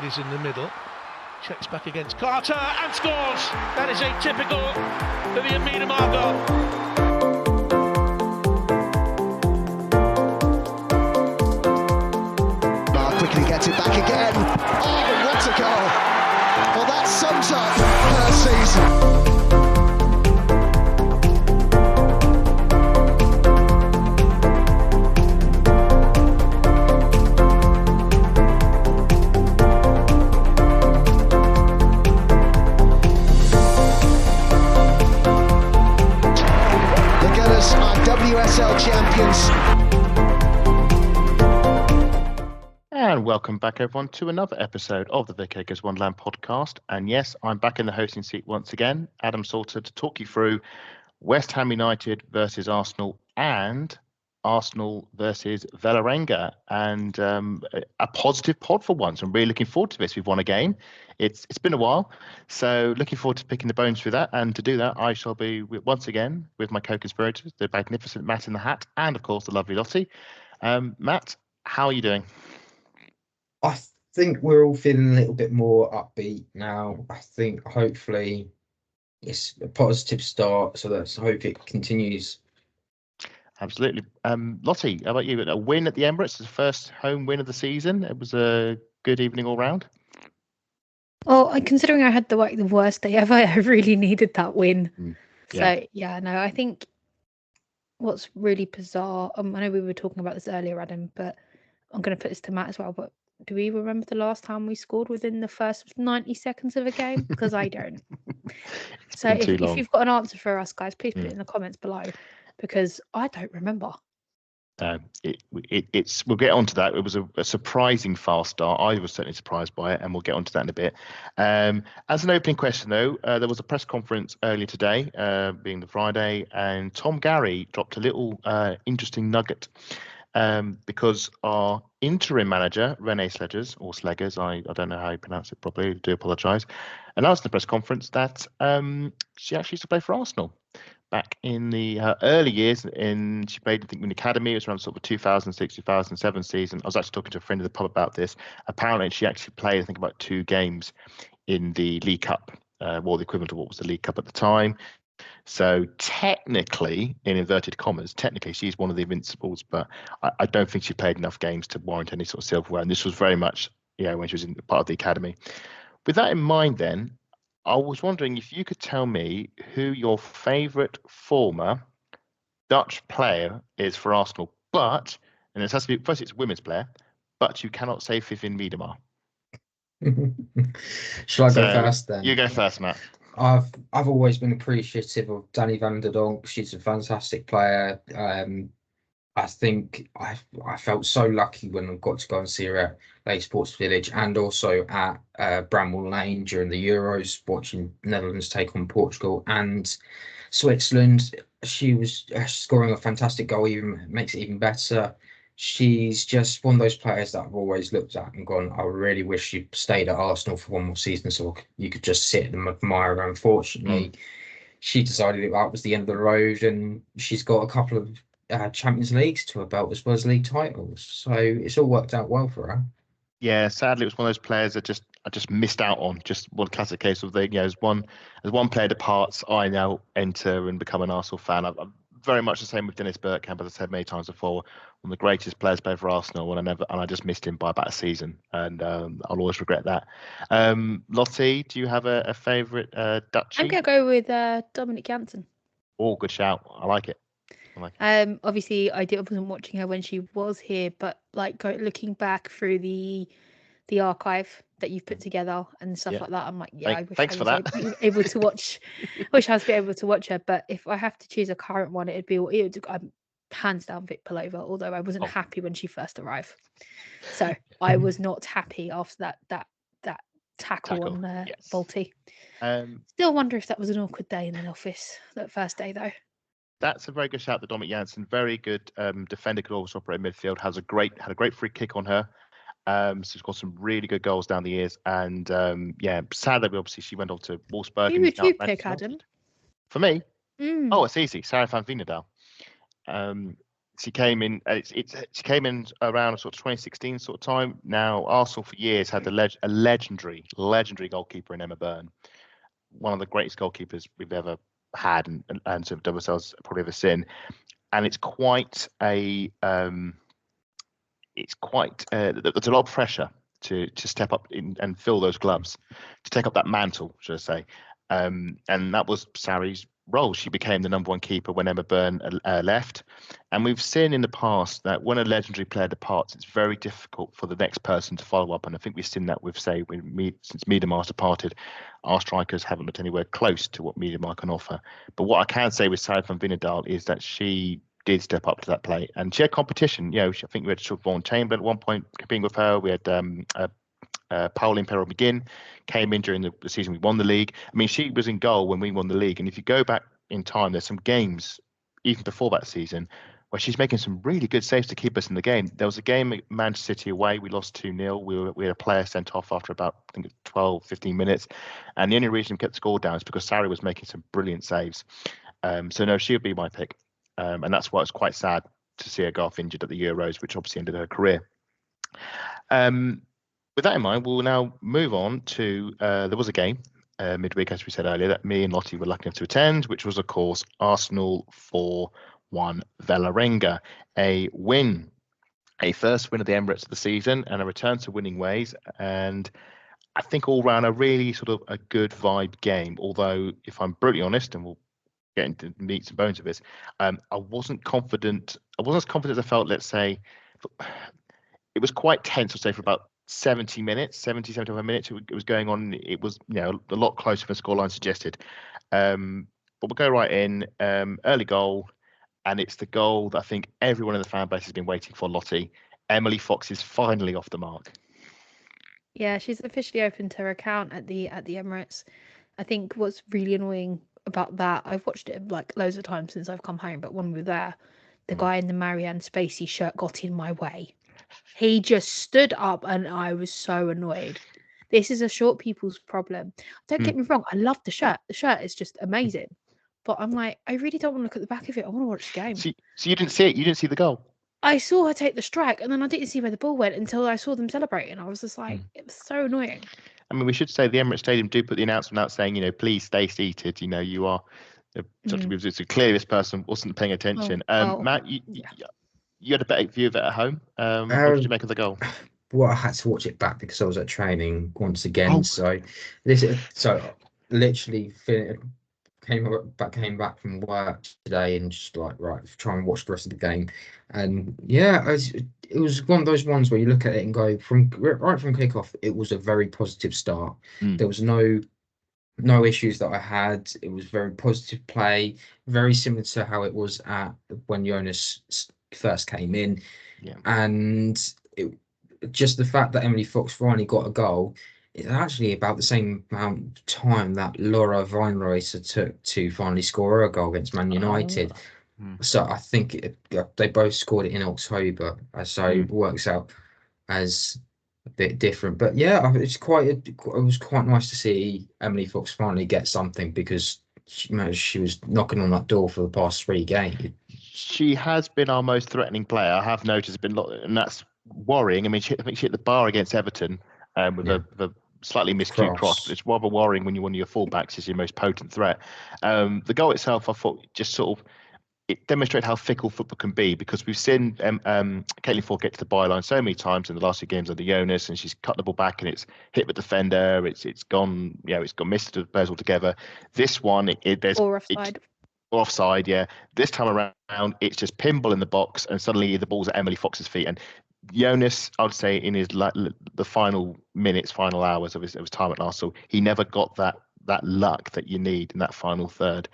ladies in the middle. Checks back against Carter and scores. That is atypical for the Myanmar goal. Quickly gets it back again. Oh, what a goal! Well, that sums up her season. The Gunners are WSL champions. And welcome back, everyone, to another episode of the Vic Akers Wonderland podcast. And yes, I'm back in the hosting seat once again, Adam Salter, to talk you through West Ham United versus Arsenal and Arsenal versus Valerenga. And a positive pod for once. I'm really looking forward to this. We've won a game. It's been a while. So looking forward to picking the bones through that. And to do that, I shall be once again with my co-conspirators, the magnificent Matt in the hat, and of course, the lovely Lottie. Matt, how are you doing? I think we're all feeling a little bit more upbeat now. I think hopefully it's a positive start, so let's hope it continues. Absolutely. Lottie, how about you? A win at the Emirates, the first home win of the season. It was a good evening all round. Well, considering I had the worst day ever, I really needed that win. Yeah. So, no, I think what's really bizarre, I know we were talking about this earlier, Adam, but I'm going to put this to Matt as well, but do we remember the last time we scored within the first 90 seconds of a game? Because I don't. So if you've got an answer for us, guys, please put it in the comments below, because I don't remember. We'll get onto that. It was a surprising fast start. I was certainly surprised by it, and we'll get onto that in a bit. As an opening question, though, there was a press conference earlier today, being the Friday, and Tom Gary dropped a little interesting nugget. Because our interim manager, Renee Slegers, or Slegers, I don't know how you pronounce it properly, I do apologise, announced in the press conference that she actually used to play for Arsenal back in her early years. She played, I think, in the academy. It was around sort of 2006, 2007 season. I was actually talking to a friend of the pub about this. Apparently, she actually played, I think, about 2 games in the League Cup, or the equivalent of what was the League Cup at the time. So technically, in inverted commas, she's one of the Invincibles, but I don't think she played enough games to warrant any sort of silverware. And this was very much, when she was in part of the academy. With that in mind, then, I was wondering if you could tell me who your favourite former Dutch player is for Arsenal. But, and it has to be, first it's a women's player, but you cannot say Vivian Miedema. Shall I go first then? You go first, Matt. I've always been appreciative of Danny van der Donk. She's a fantastic player. I think I felt so lucky when I got to go and see her at Lake Sports Village and also at Bramwell Lane during the Euros, watching Netherlands take on Portugal and Switzerland. She was scoring a fantastic goal, even makes it even better. She's just one of those players that I've always looked at and gone, I really wish she stayed at Arsenal for one more season so you could just sit and admire her. Unfortunately, she decided that was the end of the road, and she's got a couple of Champions Leagues to her belt as well as league titles. So it's all worked out well for her. Yeah, sadly, it was one of those players that I just missed out on. Just one classic case of as one player departs, I now enter and become an Arsenal fan. I'm very much the same with Dennis Bergkamp, as I said many times before, one of the greatest players played for Arsenal, and I just missed him by about a season, and I'll always regret that. Lottie, do you have a favourite Dutchie? I'm gonna go with Dominic Janssen. Oh, good shout. I like it. Obviously, I wasn't watching her when she was here, but looking back through the archive that you've put together and stuff like that, I'm like, I wish I was able to watch. I wish I was able to watch her. But if I have to choose a current one, it would hands down Vic Palova. Although I wasn't happy when she first arrived, so I was not happy after that tackle on Balti. Still wonder if that was an awkward day in the office that first day though. That's a very good shout, the Dominic Janssen. Very good defender, could also operate midfield. Had a great free kick on her. So she's got some really good goals down the years. And sadly, obviously, she went off to Wolfsburg. Who would you pick, Adam? For me? Oh, it's easy. Sarah van Veenendaal. She came in. She came in around sort of 2016 sort of time. Now Arsenal for years had a legendary goalkeeper in Emma Byrne, one of the greatest goalkeepers we've ever had, and sort of done ourselves probably ever seen. And it's quite a there's a lot of pressure to step up and fill those gloves, to take up that mantle, should I say. And that was Sarri's role. She became the number one keeper when Emma Byrne left. And we've seen in the past that when a legendary player departs, it's very difficult for the next person to follow up. And I think we've seen that with, say, since Miedema's departed, our strikers haven't looked anywhere close to what Miedema can offer. But what I can say with Sarri van Veenendaal is that she did step up to that plate, and she had competition. I think we had Vaughan Chamberlain at one point competing with her. We had Pauline Perrault-McGinn came in during the season we won the league. I mean, she was in goal when we won the league, and if you go back in time, there's some games even before that season where she's making some really good saves to keep us in the game. There was a game at Manchester City away, we lost 2-0. We had a player sent off after about, I think, 12, 15 minutes, and the only reason we kept the score down is because Sarri was making some brilliant saves. So no, she would be my pick. And that's why it's quite sad to see her go off injured at the Euros, which obviously ended her career. With that in mind, we'll now move on to there was a game midweek, as we said earlier, that me and Lottie were lucky enough to attend, which was, of course, Arsenal 4-1 Valerenga. A first win of the Emirates of the season, and a return to winning ways. And I think all round a really sort of a good vibe game. Although, if I'm brutally honest, and we'll get into meats and bones of this, I wasn't confident. I wasn't as confident as I felt, let's say. It was quite tense, I'd say, for about 75 minutes. It was going on. It was, a lot closer than the scoreline suggested. But we'll go right in. Early goal, and it's the goal that I think everyone in the fan base has been waiting for, Lottie. Emily Fox is finally off the mark. Yeah, she's officially opened her account at the Emirates. I think what's really annoying about that, I've watched it like loads of times since I've come home, but when we were there, the guy in the Marianne Spacey shirt got in my way. He just stood up, and I was so annoyed. This is a short people's problem. Don't get me wrong, I love the shirt. The shirt is just amazing. But I'm like, I really don't want to look at the back of it. I want to watch the game. So you didn't see it? You didn't see the goal? I saw her take the strike, and then I didn't see where the ball went until I saw them celebrating. I was just like, it was so annoying. I mean, we should say the Emirates Stadium do put the announcement out saying, please stay seated. You are so clearly this person wasn't paying attention. Matt, you had a better view of it at home. What did you make of the goal? Well, I had to watch it back because I was at training once again. So literally came back from work today and just like, right, try and watch the rest of the game. And yeah, it was one of those ones where you look at it and go, right from kickoff, it was a very positive start. There was no issues that I had. It was very positive play, very similar to how it was when Jonas first came in. And just the fact that Emily Fox finally got a goal, it's actually about the same amount of time that Laura Weinreiter took to finally score a goal against Man United. So I think they both scored it in October, so it works out as a bit different. But yeah, it was quite nice to see Emily Fox finally get something, because she was knocking on that door for the past 3 games. She has been our most threatening player. I have noticed, and that's worrying. I mean, I think she hit the bar against Everton with a slightly miscued cross, but it's rather worrying when one of your fullbacks is your most potent threat. The goal itself, I thought, just sort of it demonstrated how fickle football can be, because we've seen Caitlin Ford get to the byline so many times in the last 2 games under Jonas, and she's cut the ball back and it's hit the defender. It's gone, it's gone missed the players altogether. This one, there's offside, yeah. This time around, it's just pinball in the box, and suddenly the ball's at Emily Fox's feet. And Jonas, I would say, in his the final minutes, final hours of his time at Arsenal, he never got that luck that you need in that final third.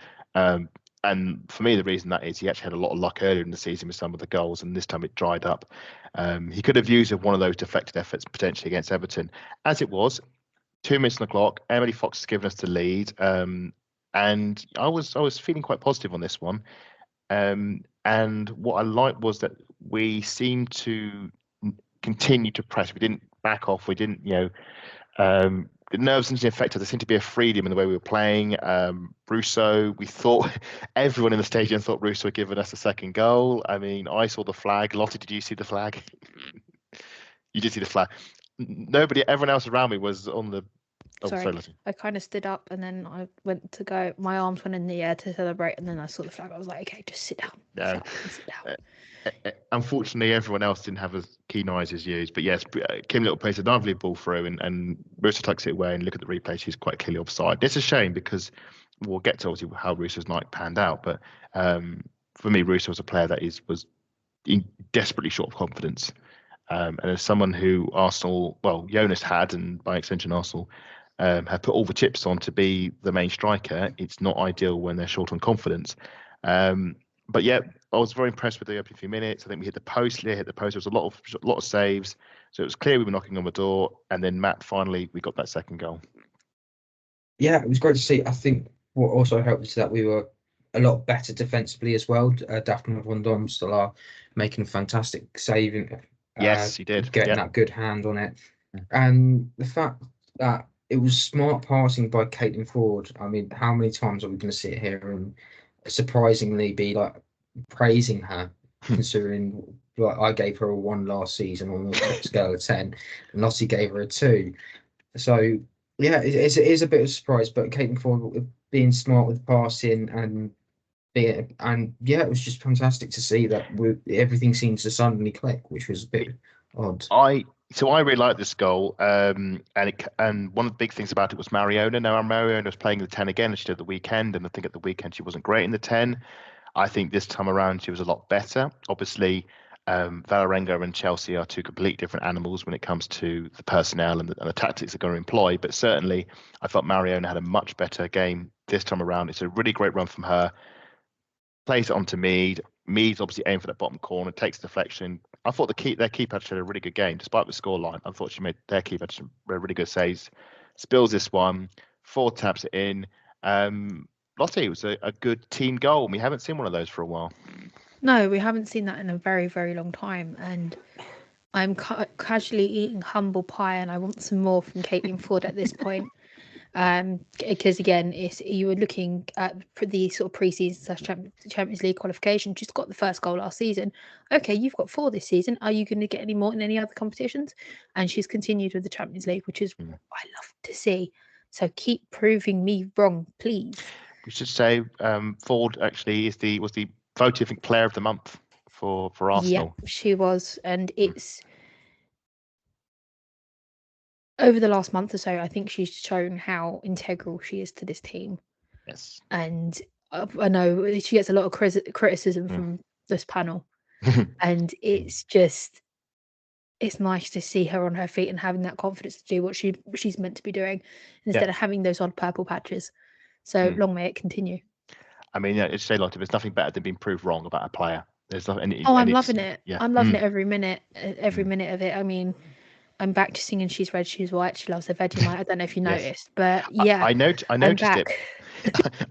And for me, the reason that is he actually had a lot of luck earlier in the season with some of the goals, and this time it dried up. He could have used one of those deflected efforts potentially against Everton. As it was, 2 minutes on the clock, Emily Fox has given us the lead, and I was feeling quite positive on this one. And what I liked was that we seemed to continue to press. We didn't back off. We didn't, the nerves seemed to be affected. There seemed to be a freedom in the way we were playing. Russo, we thought everyone in the stadium thought Russo had given us a second goal. I mean, I saw the flag. Lottie, did you see the flag? You did see the flag. Nobody, everyone else around me was on the. Oh, sorry, Lottie. I kind of stood up and then I went to go. My arms went in the air to celebrate, and then I saw the flag. I was like, okay, just sit down. No. Sit down. Unfortunately, everyone else didn't have as keen eyes as you. But yes, Kim Little plays a lovely ball through, and Russo tucks it away. And look at the replay; she's quite clearly offside. It's a shame because we'll get to obviously how Russo's night panned out. But for me, Russo was a player that was desperately short of confidence. And as someone who Arsenal, well, Jonas had, and by extension Arsenal, have put all the chips on to be the main striker, it's not ideal when they're short on confidence. But yeah, I was very impressed with the opening few minutes. I think we hit the post. There was a lot of saves, so it was clear we were knocking on the door. And then Matt, finally, we got that second goal. Yeah, it was great to see. I think what also helped is that we were a lot better defensively as well. Daphne Van Dom still are making a fantastic save. Yes, he did. Getting that good hand on it. And the fact that it was smart passing by Caitlin Ford. I mean, how many times are we going to sit here and surprisingly be like praising her, considering like I gave her a 1 last season on a scale of 10, and Lottie gave her a 2. So yeah, it is a bit of a surprise, but Caitlin Ford being smart with passing and yeah, it was just fantastic to see that everything seems to suddenly click, which was a bit odd. I really liked this goal, and one of the big things about it was Mariona. Now Mariona was playing the 10 again, as she did at the weekend, and I think at the weekend she wasn't great in the 10. I think this time around she was a lot better. Obviously, Valerenga and Chelsea are two completely different animals when it comes to the personnel and the tactics they're going to employ. But certainly, I thought Mariona had a much better game this time around. It's a really great run from her. Plays it on to Mead. Mead's obviously aimed for that bottom corner, takes deflection. I thought their keeper had a really good game, despite the scoreline. I thought she made their keeper had some really good saves. Spills this one, Ford taps it in. Lottie, it was a good team goal. We haven't seen one of those for a while. No, we haven't seen that in a very, very long time. And I'm casually eating humble pie, and I want some more from Caitlin Ford at this point. Because again, you were looking at the sort of pre-season / Champions League qualification. Just got the first goal last season. Okay, you've got 4 this season. Are you going to get any more in any other competitions? And she's continued with the Champions League, which is what I love to see. So keep proving me wrong, please. We should say Ford actually was the voted, I think, Player of the Month for Arsenal. Yeah, she was, and it's. Over the last month or so, I think she's shown how integral she is to this team. Yes. And I know she gets a lot of criticism from this panel. And it's nice to see her on her feet and having that confidence to do what she's meant to be doing instead of having those odd purple patches. So long may it continue. I mean, it's say like there's nothing better than being proved wrong about a player. There's nothing. I'm loving it. Yeah. I'm loving it every minute of it. I mean, I'm back to singing "She's Red, She's White." She loves the Vegemite. I don't know if you noticed, but yeah, I noticed it.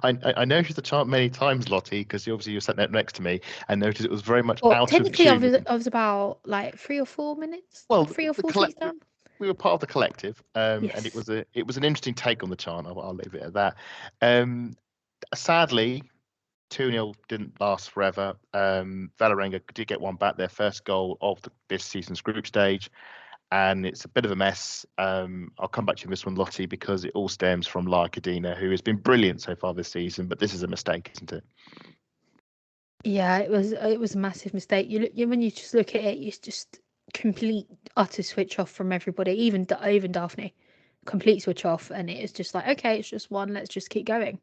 I noticed the chant many times, Lottie, because obviously you sat there next to me and noticed it was very much out of tune. Technically, I was about like 3 or 4 minutes. Well, 3 or 4 seats down. We were part of the collective, and it was an interesting take on the chant. I'll leave it at that. Sadly, 2-0 didn't last forever. Valerenga did get one back, their first goal of this season's group stage. And it's a bit of a mess. I'll come back to this one, Lottie, because it all stems from Lara Cadena, who has been brilliant so far this season. But this is a mistake, isn't it? Yeah, it was a massive mistake. When you just look at it, it's just complete utter switch off from everybody, even Daphne, complete switch off, and it is just like, okay, it's just one. Let's just keep going.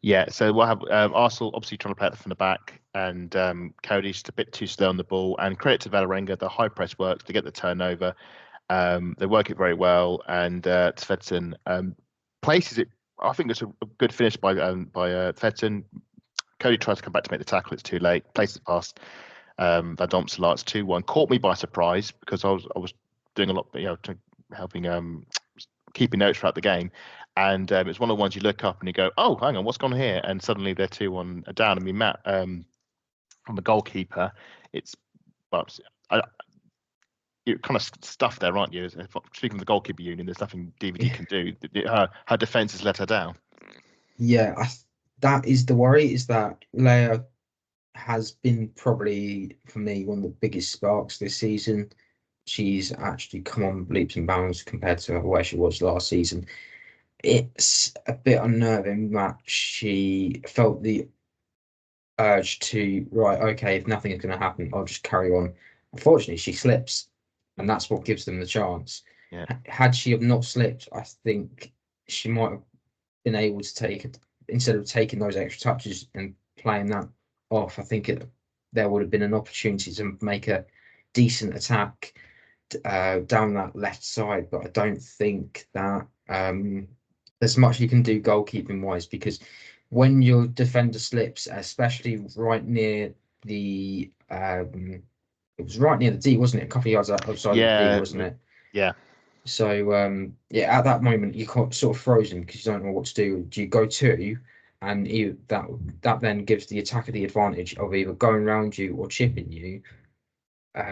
Yeah, so we'll have Arsenal obviously trying to play it from the back, and Cody's just a bit too slow on the ball. And credit to Valerenga, the high press works to get the turnover. They work it very well, and Tvedsen places it. I think it's a good finish by Tvedsen. Cody tries to come back to make the tackle. It's too late. Places it past Van Domselaar. It's 2-1. Caught me by surprise because I was doing a lot, helping keeping notes throughout the game. And it's one of the ones you look up and you go, oh, hang on, what's gone here? And suddenly they're 2-1 down. I mean, Matt, from the goalkeeper, you're kind of stuffed there, aren't you? Speaking of the goalkeeper union, there's nothing DVD can do. Her defence has let her down. Yeah, that is the worry, is that Leia has been probably, for me, one of the biggest sparks this season. She's actually come on leaps and bounds compared to where she was last season. It's a bit unnerving that she felt the urge to, right, okay, if nothing is going to happen, I'll just carry on. Unfortunately, she slips, and that's what gives them the chance. Yeah. Had she have not slipped, I think she might have been able to take it, instead of taking those extra touches and playing that off. I think there would have been an opportunity to make a decent attack down that left side, but I don't think that there's much you can do goalkeeping wise, because when your defender slips, especially right near the it was right near the D, wasn't it? A couple of yards outside of the D, wasn't it? Yeah. So at that moment you're sort of frozen because you don't know what to do. Do you go to, and that then gives the attacker the advantage of either going around you or chipping you.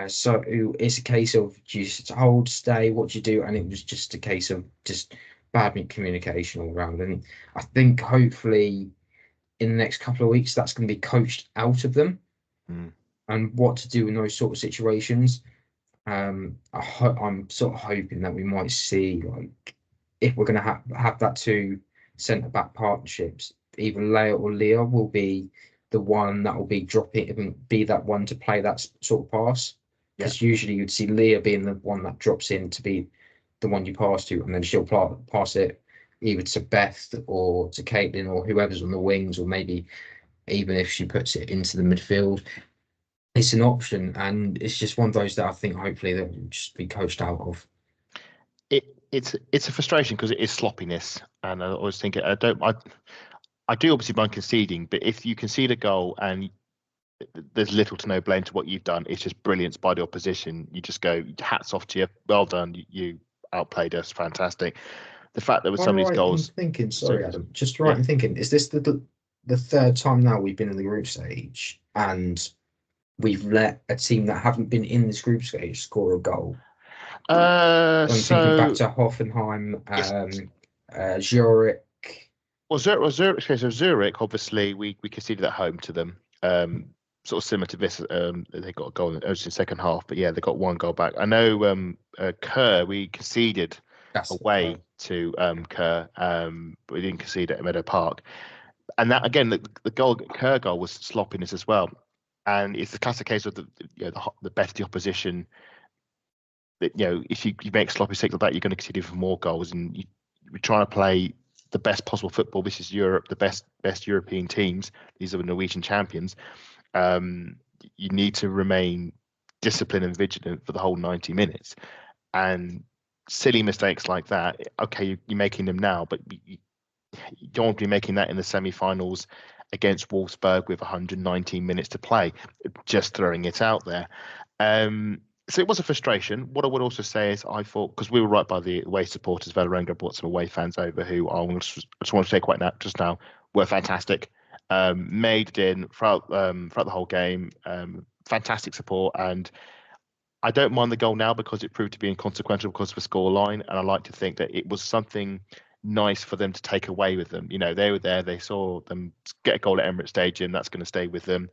So it's a case of, do you hold, stay, what do you do? And it was just a case of just bad communication all around. And I think hopefully in the next couple of weeks that's going to be coached out of them, and what to do in those sort of situations. I'm sort of hoping that we might see, like, if we're going to have that two centre back partnerships, either Leia or Leah will be the one that will be dropping and be that one to play that sort of pass. Because usually you'd see Leah being the one that drops in to be the one you pass to, and then she'll pass it either to Beth or to Caitlin or whoever's on the wings, or maybe even if she puts it into the midfield. It's an option, and it's just one of those that I think hopefully they'll just be coached out of. It's a frustration because it is sloppiness, and I always think I do obviously mind conceding, but if you concede a goal and there's little to no blame to what you've done, it's just brilliance by the opposition. You just go, hats off to you, well done, you outplayed us, fantastic. The fact that with some of these goals, thinking, sorry Adam, just right in thinking, is this the third time now we've been in the group stage and we've let a team that haven't been in this group stage score a goal? I'm thinking back to Hoffenheim, Zurich. Well, Zurich, obviously, we conceded at home to them. Sort of similar to this. They got a goal in the second half, but yeah, they got one goal back. I know Kerr, we conceded away to Kerr, but we didn't concede at Meadow Park. And that, again, the Kerr goal was sloppiness as well. And it's the classic case of the better the opposition, that if you make sloppy mistakes like that, you're going to concede even more goals. And we're trying to play the best possible football. This is Europe, the best European teams. These are the Norwegian champions. You need to remain disciplined and vigilant for the whole 90 minutes. And silly mistakes like that, okay, you're making them now, but you don't want to be making that in the semi-finals against Wolfsburg with 119 minutes to play. Just throwing it out there. So it was a frustration. What I would also say is, I thought, because we were right by the away supporters, Valerenga brought some away fans over who I just want to say just now were fantastic. Made it in throughout the whole game. Fantastic support, and I don't mind the goal now because it proved to be inconsequential because of the scoreline, and I like to think that it was something nice for them to take away with them. They were there, they saw them get a goal at Emirates Stadium. That's going to stay with them.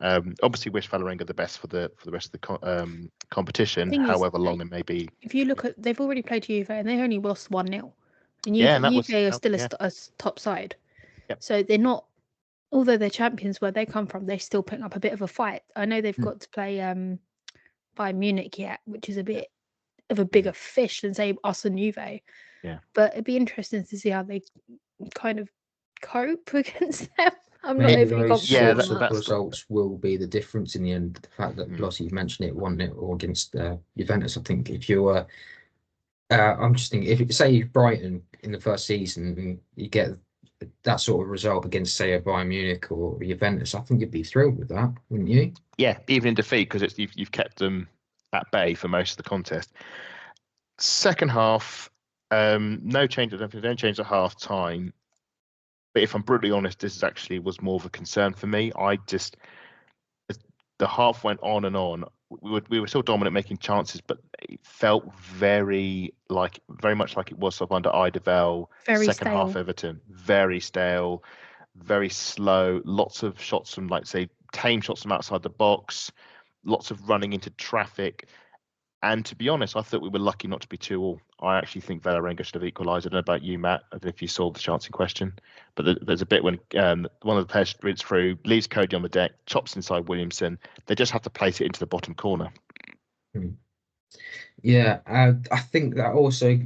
Obviously, wish Valerenga the best for the rest of the competition, however long it may be. If you look at, they've already played Juve and they only lost 1-0, and Juve are still a top side. Yep. So they're not, although they're champions where they come from, they're still putting up a bit of a fight. I know they've got to play Bayern Munich yet, which is a bit of a bigger fish than say us and Juve. Yeah. But it'd be interesting to see how they kind of cope against them. I'm not overly confident. That results will be the difference in the end. The fact that Lottie mentioned it 1-0 against Juventus. I think if you're, I'm just thinking, if say Brighton in the first season and you get that sort of result against, say, a Bayern Munich or Juventus, I think you'd be thrilled with that, wouldn't you? Yeah, even in defeat, because you've kept them at bay for most of the contest. Second half, no change. I don't think they don't change at half time. But if I'm brutally honest, this actually was more of a concern for me. The half went on and on. we were still dominant, making chances, but it felt very much like it was sort of under Idevell, second half Everton. Very stale, very slow. Lots of shots from, like, say, tame shots from outside the box. Lots of running into traffic. And to be honest, I thought we were lucky not to be 2-2. I actually think Valerenga should have equalised. I don't know about you, Matt. I don't know if you saw the chance in question. But there's a bit when one of the players sprints through, leaves Cody on the deck, chops inside Williamson. They just have to place it into the bottom corner. Yeah, I think that also,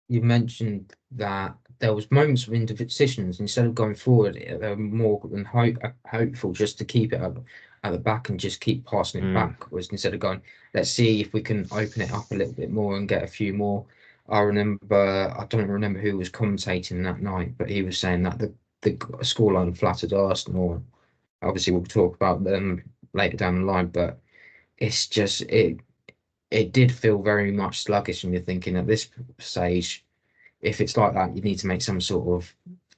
you mentioned that there was moments of indecisions. Instead of going forward, they were more than hopeful just to keep it up at the back and just keep passing it backwards, instead of going, let's see if we can open it up a little bit more and get a few more. I don't remember who was commentating that night, but he was saying that the scoreline flattered Arsenal. Obviously, we'll talk about them later down the line, but it's just it did feel very much sluggish, and you're thinking at this stage, if it's like that, you need to make some sort of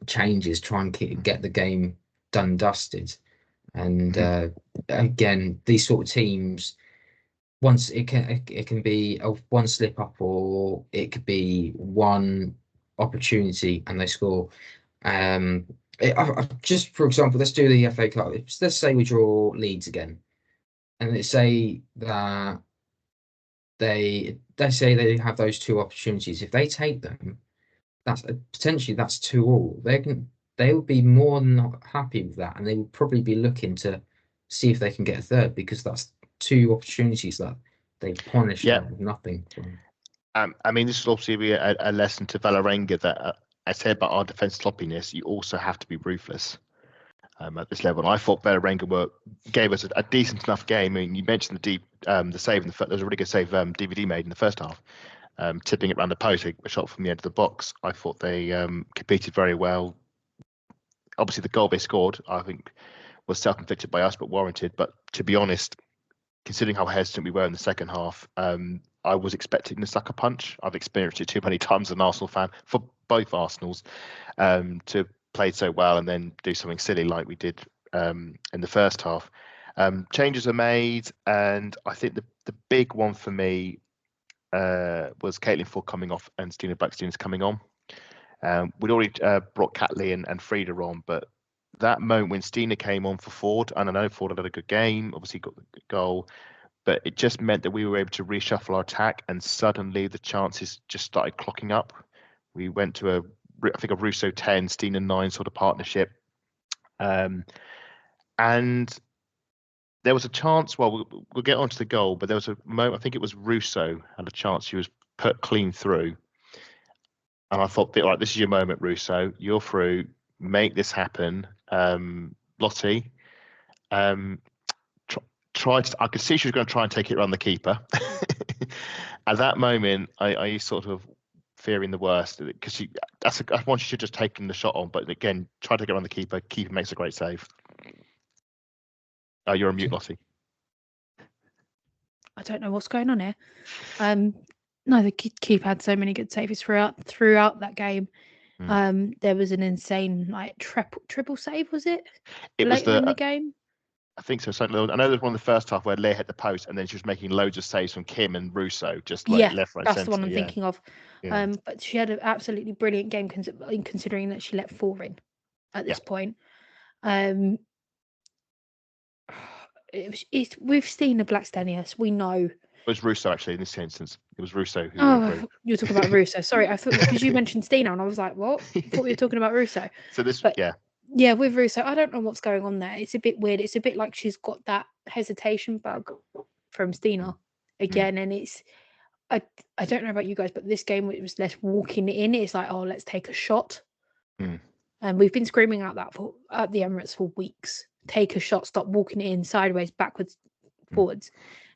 changes, try and get the game done, dusted. And again, these sort of teams, once it can be one slip up, or it could be one opportunity and they score. Just for example, let's do the FA Cup. Let's say we draw Leeds again, and let's say that they say they have those two opportunities. If they take them, that's potentially 2-2. They will be more than not happy with that, and they will probably be looking to see if they can get a third, because that's two opportunities that they punished out of nothing. I mean, this is obviously a lesson to Valerenga that I said about our defence sloppiness. You also have to be ruthless at this level. And I thought Valerenga gave us a decent enough game. I mean, you mentioned the save. There was a really good save DVD made in the first half. Tipping it around the post, a shot from the end of the box. I thought they competed very well. Obviously, the goal they scored, I think, was self-inflicted by us, but warranted. But to be honest, considering how hesitant we were in the second half, I was expecting the sucker punch. I've experienced it too many times as an Arsenal fan, for both Arsenals, to play so well and then do something silly like we did in the first half. Changes are made, and I think the big one for me was Caitlin Ford coming off and Stina Blackstein's coming on. We'd already brought Catley and Frida on, but that moment when Stina came on for Ford, and I know Ford had a good game, obviously got the goal, but it just meant that we were able to reshuffle our attack, and suddenly the chances just started clocking up. We went to I think a Russo 10, Stina 9 sort of partnership. And there was a chance, well, we'll get onto the goal, but there was a moment, I think it was Russo had a chance, she was put clean through. And I thought, all right, this is your moment, Russo. You're through. Make this happen. Lottie, I could see she was going to try and take it around the keeper. At that moment, I sort of fearing the worst, because that's one she should have just taken the shot on. But again, try to get around the keeper. Keeper makes a great save. You're on mute, Lottie. I don't know what's going on here. No, the keeper had so many good saves throughout that game. There was an insane triple save, was it? Later in the game. I think so. I know there was one in the first half where Leah hit the post, and then she was making loads of saves from Kim and Russo, just left, right, centre. That's the one I'm thinking of. Yeah. But she had an absolutely brilliant game, considering that she let 4 in at this point. It's with Stina Blackstenius, we know. It was Russo, actually, in this instance. It was Russo who you're talking about Russo. Sorry, I thought, because you mentioned Stina, and I was like, what? I thought we were talking about Russo. Yeah, with Russo, I don't know what's going on there. It's a bit weird. It's a bit like she's got that hesitation bug from Stina again. And it's, I don't know about you guys, but this game, it was less walking in. It's like, oh, let's take a shot. And we've been screaming out that at the Emirates for weeks. Take a shot, stop walking it in sideways, backwards, forwards.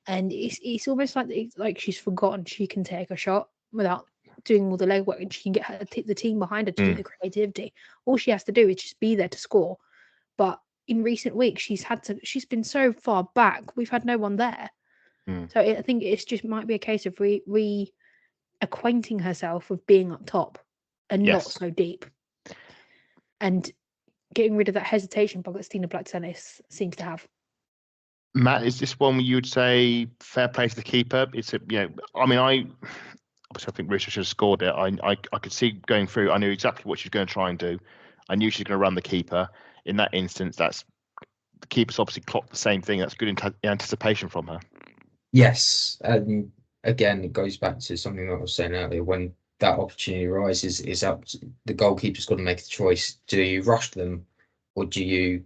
And it's almost like she's forgotten she can take a shot without doing all the legwork, and she can get the team behind her to do the creativity. All she has to do is just be there to score. But in recent weeks, she's been so far back, we've had no one there. So I think it's just might be a case of reacquainting herself with being up top and not so deep, and getting rid of that hesitation bug that Stina Blackstenius seems to have. Matt, is this one where you would say fair play to the keeper? It's a, obviously I think Russo should have scored it. I could see going through. I knew exactly what she was going to try and do. I knew she was going to run the keeper. In that instance, the keeper's obviously clocked the same thing. That's good anticipation from her. Yes, and again, it goes back to something that I was saying earlier. When that opportunity arises, is up to the goalkeeper's got to make a choice. Do you rush them, or do you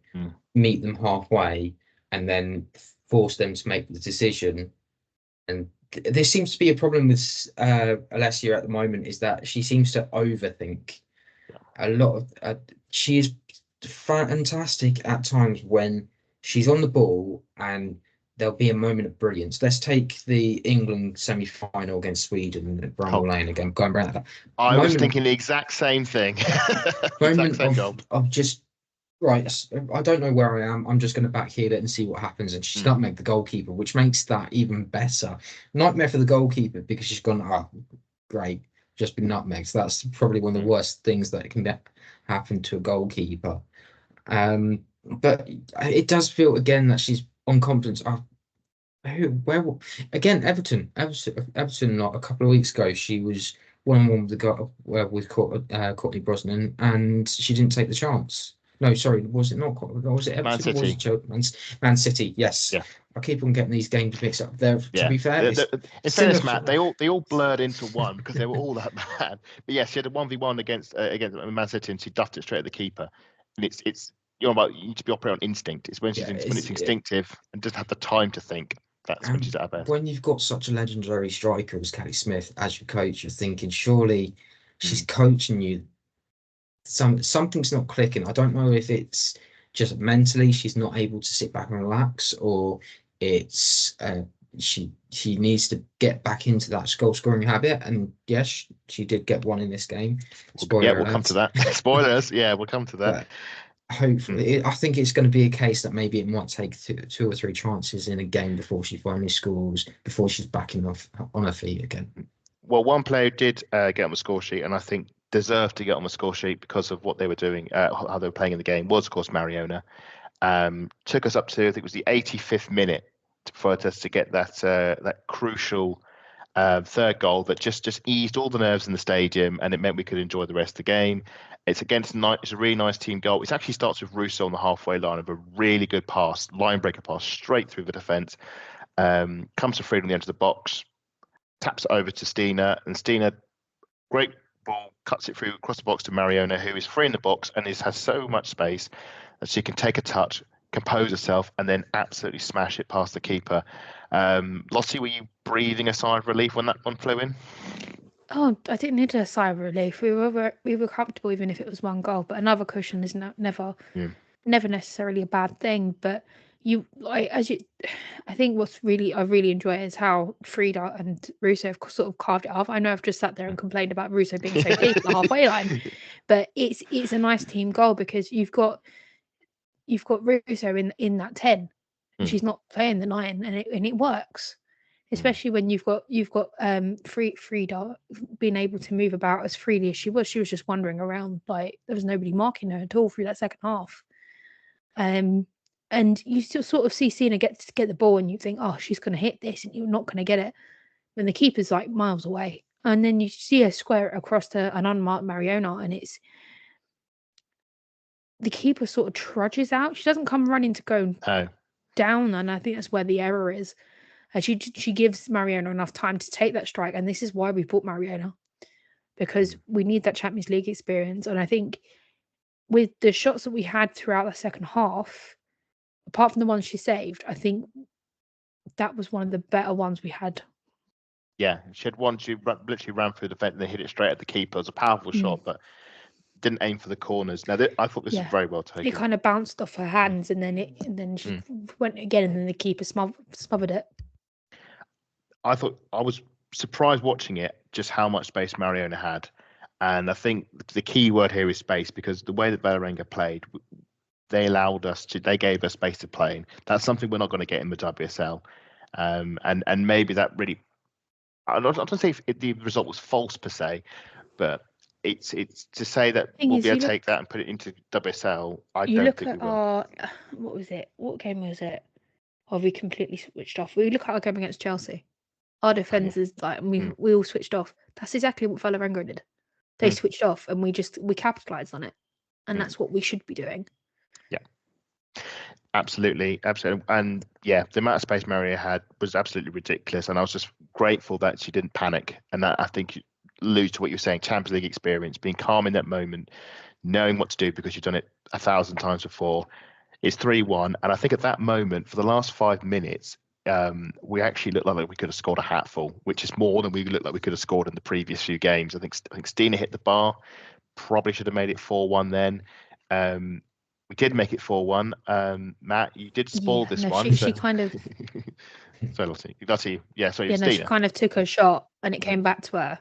meet them halfway and then force them to make the decision? And there seems to be a problem with Alessia at the moment, is that she seems to overthink a lot of. She is fantastic at times when she's on the ball and there'll be a moment of brilliance. Let's take the England semi-final against Sweden at Bramall Lane again. Going back to that. I was thinking the exact same thing. Moment of just right. I don't know where I am. I'm just going to back heel it and see what happens. And she's nutmegged the goalkeeper, which makes that even better. Nightmare for the goalkeeper because she's gone, great, just been nutmegged. So that's probably one of the worst things that can happen to a goalkeeper. But it does feel again that she's on confidence. Again, Everton, not a couple of weeks ago, she was 1-on-1 with Courtney Brosnan, and she didn't take the chance. No, sorry, was it not? Was it Everton? Man City. Man City, yes. Yeah. I keep on getting these games mixed up. There, to be fair, in fairness, Matt, they all blurred into one because they were all that bad. But yes, she had a 1v1 against Man City, and she duffed it straight at the keeper. And it's you need to be operating on instinct. It's when when it's instinctive and just have the time to think. That's when she's at her best. When you've got such a legendary striker as Kelly Smith as your coach, you're thinking surely she's coaching you. Something's not clicking. I don't know if it's just mentally she's not able to sit back and relax, or it's she needs to get back into that goal scoring habit. And yes, she did get one in this game. We'll come to that. Spoilers. Yeah, we'll come to that. But hopefully, I think it's going to be a case that maybe it might take two or three chances in a game before she finally scores, before she's back on her feet again. Well, one player did get on the score sheet, and I think deserved to get on the score sheet because of what they were doing, how they were playing in the game, was of course Mariona. Took us up to, I think it was the 85th minute for us to get that crucial third goal that just eased all the nerves in the stadium, and it meant we could enjoy the rest of the game. It's a really nice team goal. It actually starts with Russo on the halfway line of a really good pass, line breaker pass straight through the defence. Comes to Fried on the edge of the box, taps it over to Stina, and Stina, great ball, cuts it through across the box to Mariona, who is free in the box and has so much space that she can take a touch, compose herself, and then absolutely smash it past the keeper. Lottie, were you breathing a sigh of relief when that one flew in? Oh, I didn't need a sigh of relief. We were comfortable even if it was one goal. But another cushion is never necessarily a bad thing. But I think I really enjoy is how Frida and Russo have sort of carved it off. I know I've just sat there and complained about Russo being so deep at the halfway line, but it's a nice team goal because you've got Russo in that 10, and she's not playing the 9, and it works. Especially when you've got Frida being able to move about as freely as she was. She was just wandering around like there was nobody marking her at all through that second half. And you still sort of see Sina get the ball, and you think, oh, she's going to hit this, and you're not going to get it. When the keeper's like miles away, and then you see her square it across to an unmarked Mariona, and it's the keeper sort of trudges out. She doesn't come running to go down, and I think that's where the error is. She gives Mariona enough time to take that strike, and this is why we bought Mariona, because we need that Champions League experience. And I think with the shots that we had throughout the second half, apart from the ones she saved, I think that was one of the better ones we had. Yeah, she had one. She literally ran through the fence and they hit it straight at the keeper. It was a powerful shot, but didn't aim for the corners. Now, I thought this was very well taken. It kind of bounced off her hands, and then she went again, and then the keeper smothered it. I was surprised watching it, just how much space Mariona had. And I think the key word here is space, because the way that Valerenga played, they gave us space to play in. That's something we're not going to get in the WSL. And maybe that really, I'm not going to say if the result was false per se, but it's to say that we'll be able to take that and put it into WSL. I don't think we will. What was it? What game was it? or have we completely switched off? We look at our game against Chelsea. Our defence is like we all switched off. That's exactly what Valerenga did. They switched off, and we capitalised on it, and that's what we should be doing. Yeah, absolutely. And yeah, the amount of space Maria had was absolutely ridiculous, and I was just grateful that she didn't panic. And that, I think, alludes to what you're saying: Champions League experience, being calm in that moment, knowing what to do because you've done it 1,000 times before. It's 3-1, and I think at that moment, for the last 5 minutes, we actually looked like we could have scored a hatful, which is more than we looked like we could have scored in the previous few games. I think Stina hit the bar, probably should have made it 4-1 then. We did make it 4-1. Matt, you did spoil this one. She kind of. Sorry, Lottie. Yeah, sorry, Stina. She kind of took her shot, and it came back to her.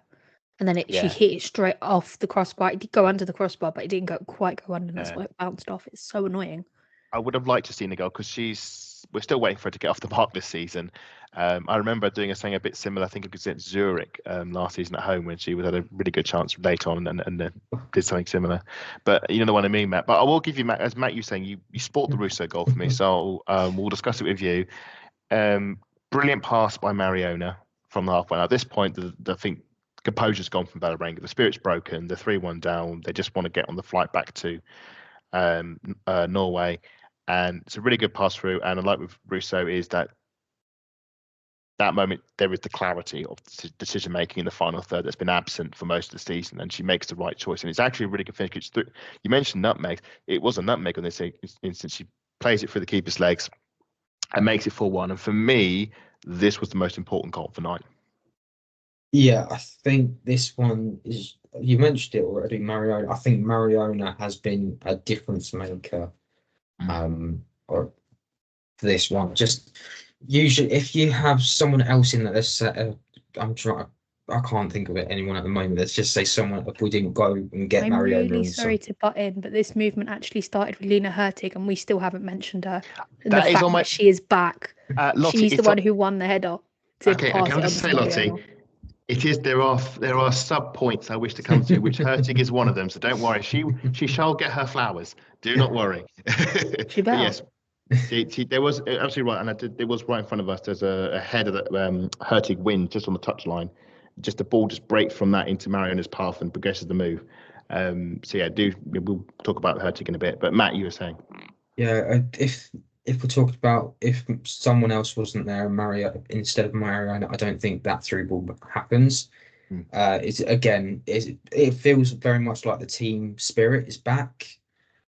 And then she hit it straight off the crossbar. It did go under the crossbar, but it didn't quite go under. That's why it bounced off. It's so annoying. I would have liked to see the goal because we're still waiting for her to get off the mark this season. I remember doing something a bit similar. I think it was at Zurich last season at home when she had a really good chance late on and did something similar. But you know what I mean, Matt. But I will give you, Matt, as Matt, you saying you sport the Russo goal for me, so we'll discuss it with you. Brilliant pass by Mariona from the halfway. Now, at this point, I think composure's gone from Valerenga. The spirit's broken. They're 3-1 down. They just want to get on the flight back to Norway. And it's a really good pass through. And I like with Russo is that moment there is the clarity of decision making in the final third that's been absent for most of the season, and she makes the right choice. And it's actually a really good finish. You mentioned nutmeg. It was a nutmeg on this instance. She plays it through the keeper's legs and makes it 4-1. And for me, this was the most important goal for night. Yeah, I think this one is. You mentioned it already, Mariona. I think Mariona has been a difference maker. Or this one, just usually if you have someone else in that, I can't think of anyone at the moment. Let's just say someone. If we didn't go and get Mariona. I'm really sorry to butt in, but this movement actually started with Lina Hurtig, and we still haven't mentioned her. And that is on my. She is back. Lottie, she's the one who won the header. Okay, I can just say, Lottie. It is. There are sub points I wish to come to, which Hurtig is one of them. So don't worry. She shall get her flowers. Do not worry. She better. Yes. There was absolutely right, and it was right in front of us. There's a header that Hurtig wins just on the touchline. Just the ball just breaks from that into Mariona's path and progresses the move. So yeah, we'll talk about Hurtig in a bit. But Matt, you were saying. Yeah, if we're talking about if someone else wasn't there instead of Mariona, I don't think that through ball happens. It feels very much like the team spirit is back,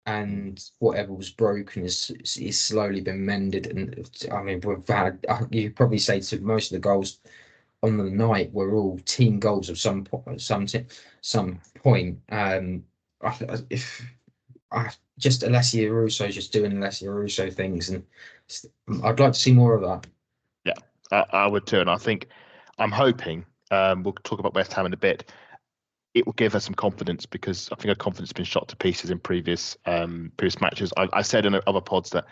and whatever was broken is slowly been mended. And I mean, we've had, you probably say to most of the goals on the night were all team goals of some point. Just Alessia Russo just doing Alessia Russo things, and I'd like to see more of that. Yeah, I would too, and I think I'm hoping we'll talk about West Ham in a bit. It will give her some confidence, because I think her confidence has been shot to pieces in previous matches. I said in other pods that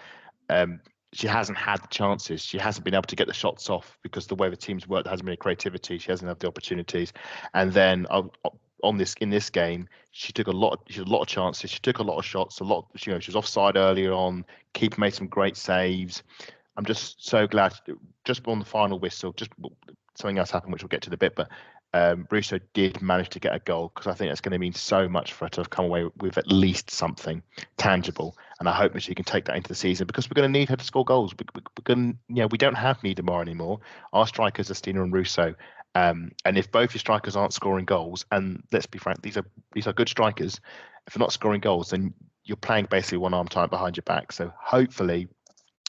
she hasn't had the chances. She hasn't been able to get the shots off because the way the team's worked, there hasn't been any creativity. She hasn't had the opportunities, and then in this game, she had a lot of chances. She took a lot of shots. She was offside earlier on. Keeper made some great saves. I'm just so glad. Just on the final whistle, just something else happened, which we'll get to in a bit. But Russo did manage to get a goal, because I think that's going to mean so much for her to have come away with at least something tangible. And I hope that she can take that into the season, because we're going to need her to score goals. We don't have Niedermar anymore. Our strikers are Stina and Russo. And if both your strikers aren't scoring goals, and let's be frank, these are good strikers, if they're not scoring goals, then you're playing basically one arm tied behind your back. So hopefully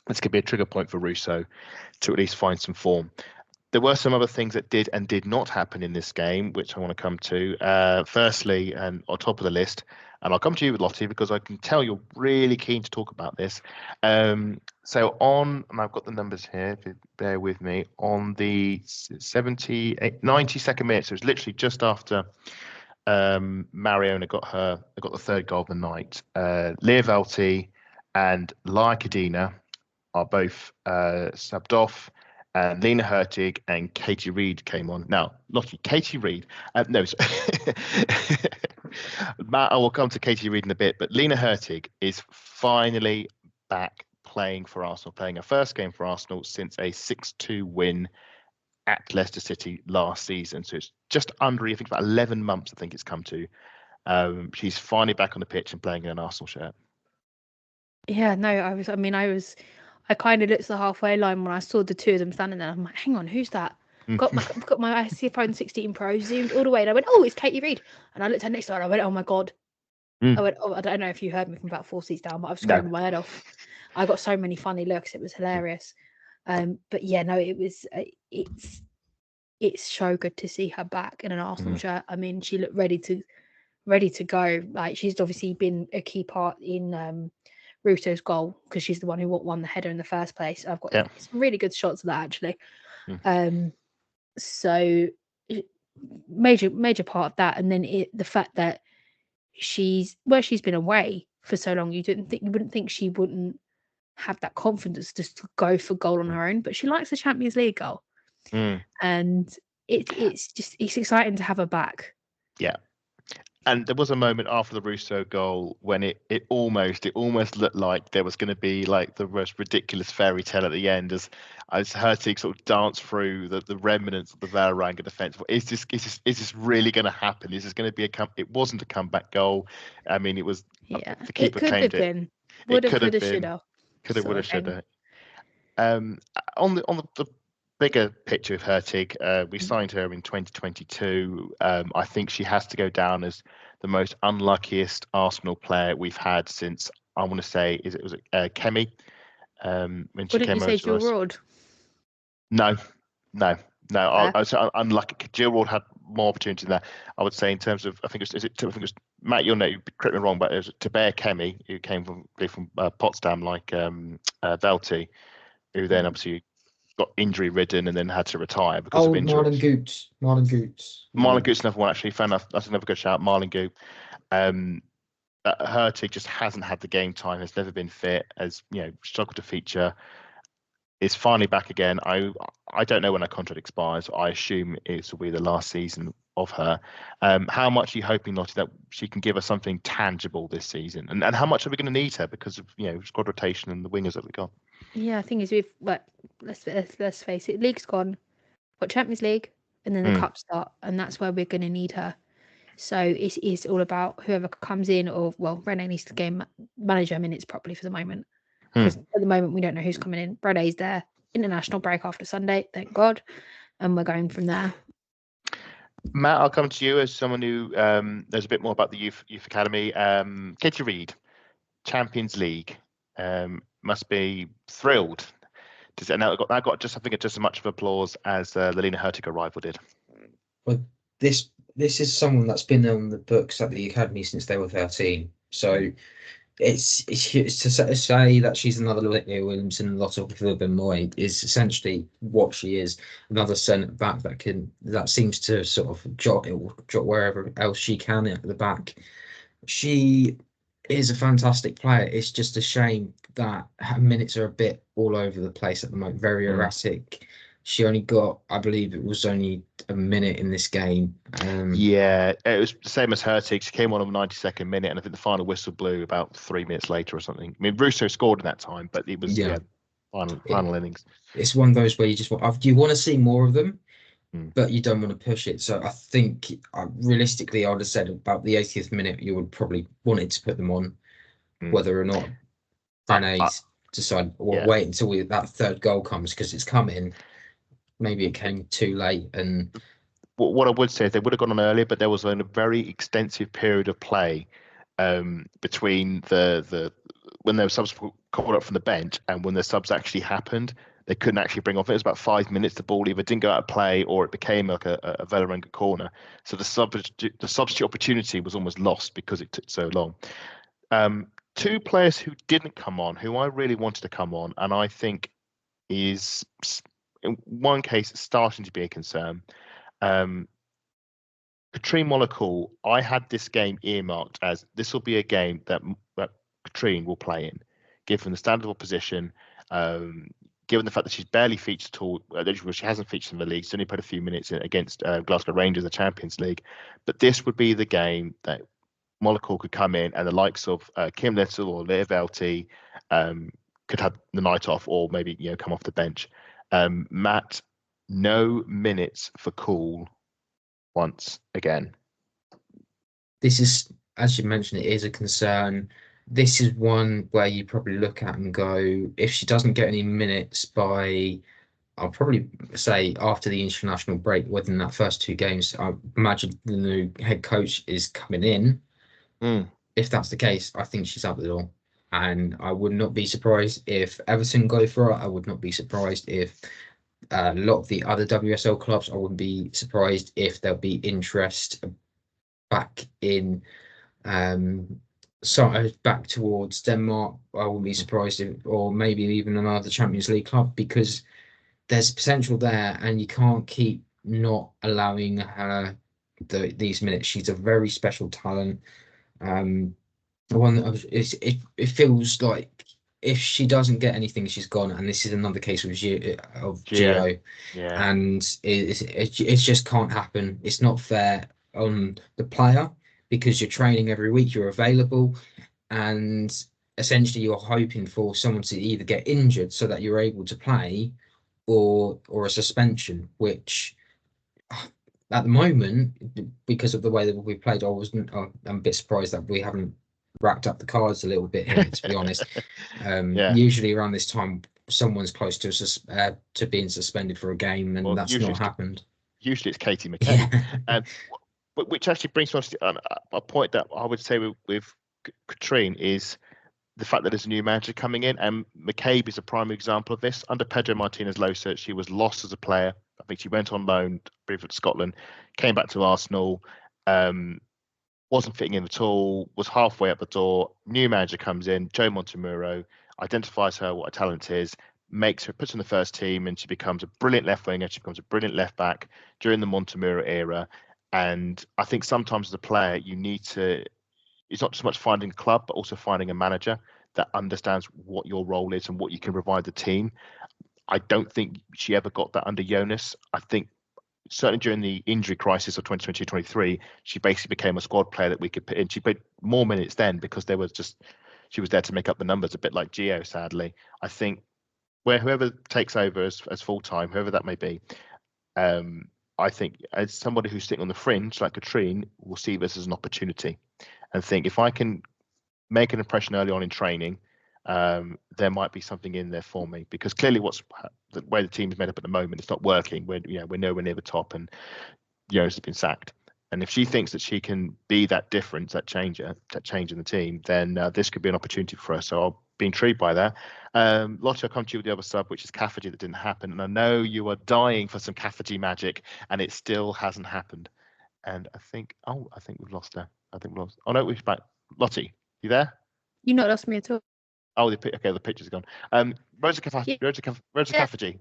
this could be a trigger point for Russo to at least find some form. There were some other things that did and did not happen in this game, which I want to come to. Firstly, and on top of the list, and I'll come to you with Lottie, because I can tell you're really keen to talk about this. And I've got the numbers here, if you bear with me, on the 92nd minute, so it's literally just after Mariona got the third goal of the night. Leah Velti and Lina Hurtig are both subbed off. Lina Hurtig and Katie Reid came on. Now, Lottie, Katie Reid, Matt, I will come to Katie Reid in a bit, but Lina Hurtig is finally back playing for Arsenal, playing her first game for Arsenal since a 6-2 win at Leicester City last season. So it's just under, I think, about 11 months, I think it's come to. She's finally back on the pitch and playing in an Arsenal shirt. Yeah, no, I kind of looked at the halfway line when I saw the two of them standing there. I'm like, hang on, who's that? Got my iPhone 16 Pro, zoomed all the way, and I went, oh, it's Katie Reid. And I looked at her next to her, and I went, oh my God. I went, oh, I don't know if you heard me from about 4 seats down, but I've screamed my head off. I got so many funny looks; it was hilarious. But yeah, no, it's so good to see her back in an Arsenal shirt. I mean, she looked ready to go. Like, she's obviously been a key part in Ruto's goal because she's the one who won the header in the first place. I've got some really good shots of that actually. So major part of that, and then the fact that she's been away for so long, you wouldn't think she wouldn't have that confidence just to go for goal on her own, but she likes the Champions League goal, and it's exciting to have her back. Yeah. And there was a moment after the Russo goal when it almost looked like there was going to be like the most ridiculous fairy tale at the end as Hurtig sort of danced through the remnants of the Valerenga defence. Is this really going to happen? Is this going to be it wasn't a comeback goal. I mean, it was. Yeah, the keeper claimed it. Would have, could have, should have. Could have, would have, should have. On the bigger picture of Hurtig, we signed her in 2022. I think she has to go down as the most unluckiest Arsenal player we've had since, I want to say, was it Kemi? When she came over say to us. Rod? No. I was unlucky. Jill Ward had more opportunity than that. I would say in terms of, I think it was Matt. You'll know, correct me wrong, but it was Tabea Kemi who came from Potsdam, like Velti, who then obviously got injury ridden and then had to retire because of injuries. Marlon Goots, another one actually. Fair enough. That's another good shout. Marlon Goot. Hurtig just hasn't had the game time. Has never been fit. Has struggled to feature. Is finally back again. I don't know when her contract expires. I assume it will be the last season of her. How much are you hoping, Lottie, that she can give us something tangible this season? And how much are we going to need her because of squad rotation and the wingers that we've got? Yeah, the thing is, let's face it, league's gone. Got Champions League, and then the cup start, and that's where we're going to need her. So it's all about whoever comes in, or Renee needs to game manager minutes properly for the moment. Because at the moment we don't know who's coming in. Renee's there. International break after Sunday, thank God, and we're going from there. Matt, I'll come to you as someone who knows a bit more about the youth academy. Katie Reid, Champions League. Must be thrilled. And that got just as much of applause as the Lina Hurtig arrival did. Well, this is someone that's been on the books at the academy since they were 13. So it's to say that she's another Lydia Williamson and Lottie Moy is essentially what she is. Another centre back that seems to sort of jot wherever else she can at the back. She is a fantastic player. It's just a shame that her minutes are a bit all over the place at the moment, very erratic. She only got, I believe it was only a minute in this game. Yeah, it was the same as Hurtig. She came on the 92nd minute, and I think the final whistle blew about 3 minutes later or something. I mean, Russo scored in that time, but it was final innings. It's one of those where you want to see more of them, but you don't want to push it. So I think realistically, I would have said about the 80th minute, you would probably wanted to put them on, whether or not Renee's decide or wait until that third goal comes because it's coming. Maybe it came too late. And what I would say is they would have gone on earlier, but there was a very extensive period of play between the when there were subs called up from the bench and when the subs actually happened. They couldn't actually bring off it. It was about 5 minutes. The ball either didn't go out of play or it became like a Valerenga corner. So the substitute opportunity was almost lost because it took so long. Two players who didn't come on, who I really wanted to come on, and I think is in one case starting to be a concern. Katrine Mollakul, I had this game earmarked as this will be a game that Katrine will play in, given the standard of opposition, given the fact that she's barely featured at all. She hasn't featured in the league. She's only played a few minutes against Glasgow Rangers in the Champions League. But this would be the game that Mollakul could come in and the likes of Kim Little or Leah Velti could have the night off, or maybe come off the bench. Matt, no minutes for Kuhl once again. This is, as you mentioned, it is a concern. This is one where you probably look at and go, if she doesn't get any minutes by, I'll probably say after the international break, within that first 2 games, I imagine the new head coach is coming in. If that's the case, I think she's out the door. And I would not be surprised if Everton go for her. I would not be surprised if a lot of the other WSL clubs, I wouldn't be surprised if there'll be interest back in back towards Denmark. I wouldn't be surprised if, or maybe even another Champions League club, because there's potential there, and you can't keep not allowing her these minutes. She's a very special talent. The one that it feels like if she doesn't get anything, she's gone. And this is another case of Gio. Yeah. And it just can't happen. It's not fair on the player, because you're training every week, you're available, and essentially you're hoping for someone to either get injured so that you're able to play, or a suspension, which at the moment, because of the way that we played, I'm a bit surprised that we haven't racked up the cards a little bit here, to be honest. Usually around this time, someone's close to being suspended for a game, and that's not happened. Usually it's Katie McKay. But which actually brings me on to a point that I would say with Katrine is the fact that there's a new manager coming in, and McCabe is a prime example of this. Under Pedro Martinez Losa, she was lost as a player. I think she went on loan briefly to Scotland, came back to Arsenal, wasn't fitting in at all, was halfway up the door. New manager comes in, Joe Montemuro, identifies her what her talent is, puts her in the first team, and she becomes a brilliant left winger. She becomes a brilliant left back during the Montemuro era. And I think sometimes as a player, you need to, it's not just much finding a club, but also finding a manager that understands what your role is and what you can provide the team. I don't think she ever got that under Jonas. I think certainly during the injury crisis of 2022-23, she basically became a squad player that we could put in. She played more minutes then because she was there to make up the numbers, a bit like Gio, sadly. I think whoever takes over as full-time, whoever that may be, I think as somebody who's sitting on the fringe, like Katrine, will see this as an opportunity and think, if I can make an impression early on in training, there might be something in there for me, because clearly the way the team is made up at the moment, it's not working. We're nowhere near the top, and Jonas has been sacked. And if she thinks that she can be that difference, that change in the team, then this could be an opportunity for her. So I'll be intrigued by that. Lottie, I'll come to you with the other sub, which is Kafaji, that didn't happen. And I know you are dying for some Kafaji magic, and it still hasn't happened. And I think we've lost her. Oh no, we're back. Lottie, you there? You not lost me at all. Oh, the picture's gone. Rosa Kafaji. Rosa Kafaji.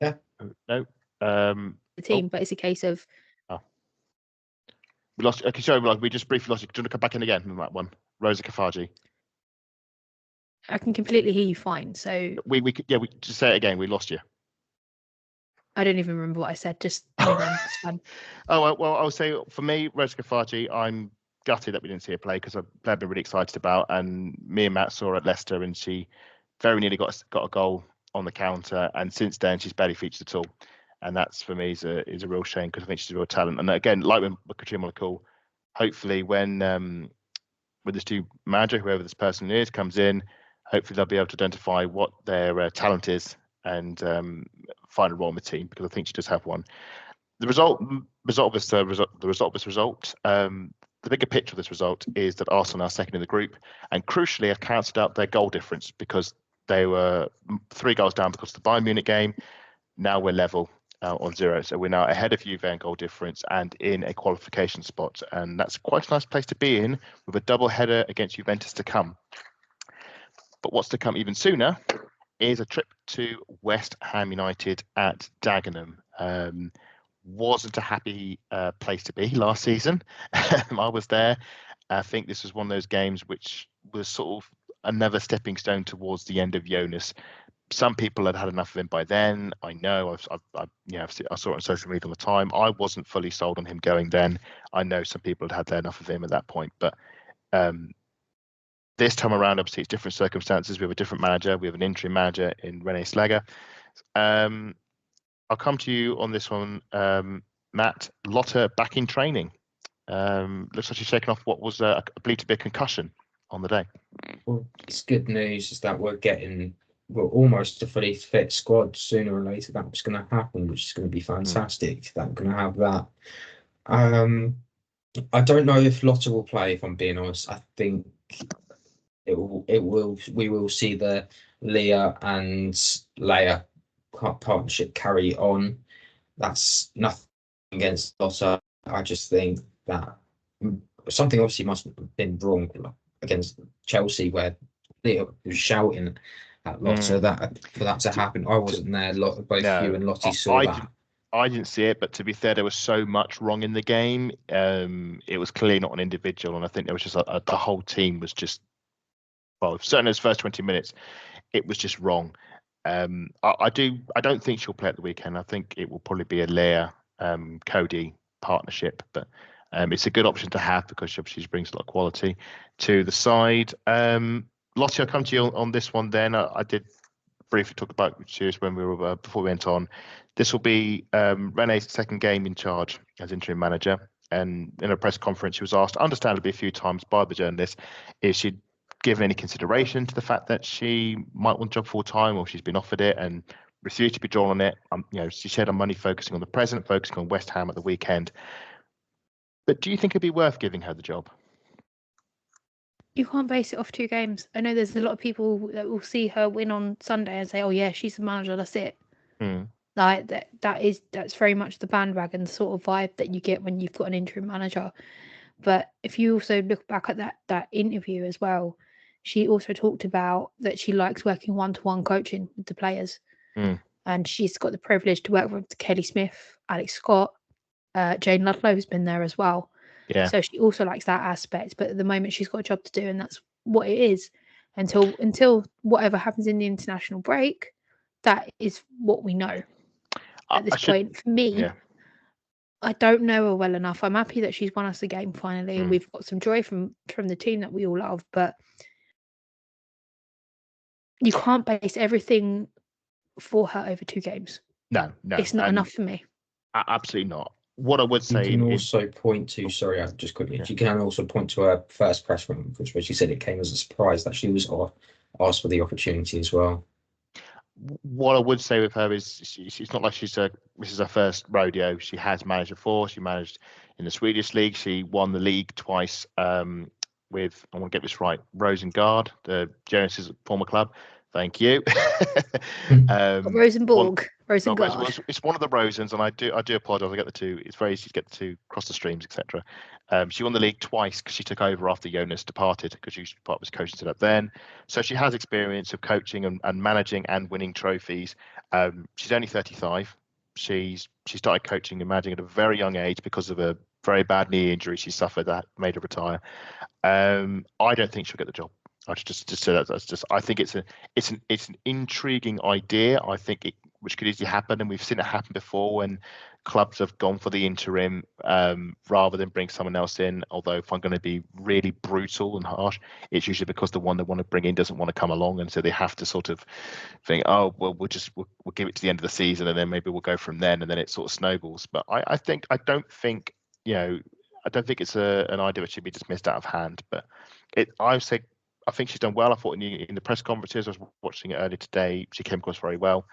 Yeah. No. The team, but it's a case of. Oh. We lost. Okay, sorry, we just briefly lost you. Do you want to come back in again on that one, Rosa Kafaji? I can completely hear you fine. So we just say it again. We lost you. I don't even remember what I said. Just it's fun. Oh well, I'll say for me, Rosa Kafaji, I'm gutted that we didn't see her play, because I've been really excited about, and me and Matt saw her at Leicester, and she very nearly got a goal on the counter, and since then she's barely featured at all, and that's for me is a real shame, because I think she's a real talent. And again, like with Katrina Monaco, hopefully when with this new manager, whoever this person is, comes in, hopefully they'll be able to identify what their talent is and find a role in the team, because I think she does have one. The result of this result, the bigger picture of this result is that Arsenal are now second in the group, and crucially have cancelled out their goal difference, because they were 3 goals down because of the Bayern Munich game. Now we're level on 0, so we're now ahead of Juve in goal difference and in a qualification spot, and that's quite a nice place to be in, with a double header against Juventus to come. But what's to come even sooner is a trip to West Ham United at Dagenham. Wasn't a happy place to be last season. I was there. I think this was one of those games which was sort of another stepping stone towards the end of Jonas. Some people had enough of him by then. I know. I saw it on social media all the time. I wasn't fully sold on him going then. I know some people had enough of him at that point, but this time around, obviously, it's different circumstances. We have a different manager. We have an interim manager in Renee Slegers. I'll come to you on this one, Matt. Lottie back in training. Looks like she's shaken off what was, I believe, to be a concussion on the day. Well, it's good news is that we're almost a fully fit squad. Sooner or later, that was going to happen, which is going to be fantastic. That we're going to have that. I don't know if Lottie will play, if I'm being honest. I think we will see the Leah and Leia partnership carry on. That's nothing against Lottie. I just think that something obviously must have been wrong against Chelsea, where Leah was shouting at Lottie that for that to happen. I wasn't there. Both you and Lottie saw that. I didn't see it, but to be fair, there was so much wrong in the game. It was clearly not an individual, and I think there was just the whole team was just, well, certainly those first 20 minutes, it was just wrong. I don't think she'll play at the weekend. I think it will probably be a Leah Cody partnership, but it's a good option to have because she brings a lot of quality to the side. Lottie, I'll come to you on this one then. I did briefly talk about Cheers when we were before we went on. This will be Renee's second game in charge as interim manager, and in a press conference she was asked, understandably a few times by the journalist, if she'd given any consideration to the fact that she might want a job full time, or she's been offered it and refused to be drawn on it. She said, I'm only focusing on the present, focusing on West Ham at the weekend. But do you think it'd be worth giving her the job? You can't base it off 2 games. I know there's a lot of people that will see her win on Sunday and say, oh yeah, she's the manager, that's it. Like that's very much the bandwagon sort of vibe that you get when you've got an interim manager. But if you also look back at that interview as well, she also talked about that she likes working one-to-one coaching with the players. And she's got the privilege to work with Kelly Smith, Alex Scott, Jane Ludlow's been there as well. Yeah. So she also likes that aspect, but at the moment she's got a job to do, and that's what it is. Until whatever happens in the international break, that is what we know at this point. For me, I don't know her well enough. I'm happy that she's won us the game finally, and we've got some joy from the team that we all love. But you can't base everything for her over 2 games. No, it's not enough for me. Absolutely not. What I would say, you can also point to. Sorry, I just quickly. You can also point to her first press conference where she said it came as a surprise that she was asked for the opportunity as well. What I would say with her is she's not like this is her first rodeo. She has managed before. She managed in the Swedish league. She won the league twice with, I want to get this right, Rosengard, the Jonas' former club. Thank you. Rosenborg. Rosengard. It's one of the Rosens, and I do apologise. I get the two. It's very easy to get the two across the streams, etc. She won the league twice because she took over after Jonas departed, because she was coaching it up then. So she has experience of coaching and managing and winning trophies. She's only 35. She started coaching and managing at a very young age because of a very bad knee injury she suffered that made her retire. I don't think she'll get the job. I just say that. I think it's an intriguing idea. I think which could easily happen, and we've seen it happen before when clubs have gone for the interim rather than bring someone else in. Although, if I'm going to be really brutal and harsh, it's usually because the one they want to bring in doesn't want to come along, and so they have to sort of think, oh well, we'll give it to the end of the season, and then maybe we'll go from then, and then it sort of snowballs. But I don't think it's an idea that should be dismissed out of hand. But I think she's done well. I thought in the press conferences, I was watching it earlier today, she came across very well.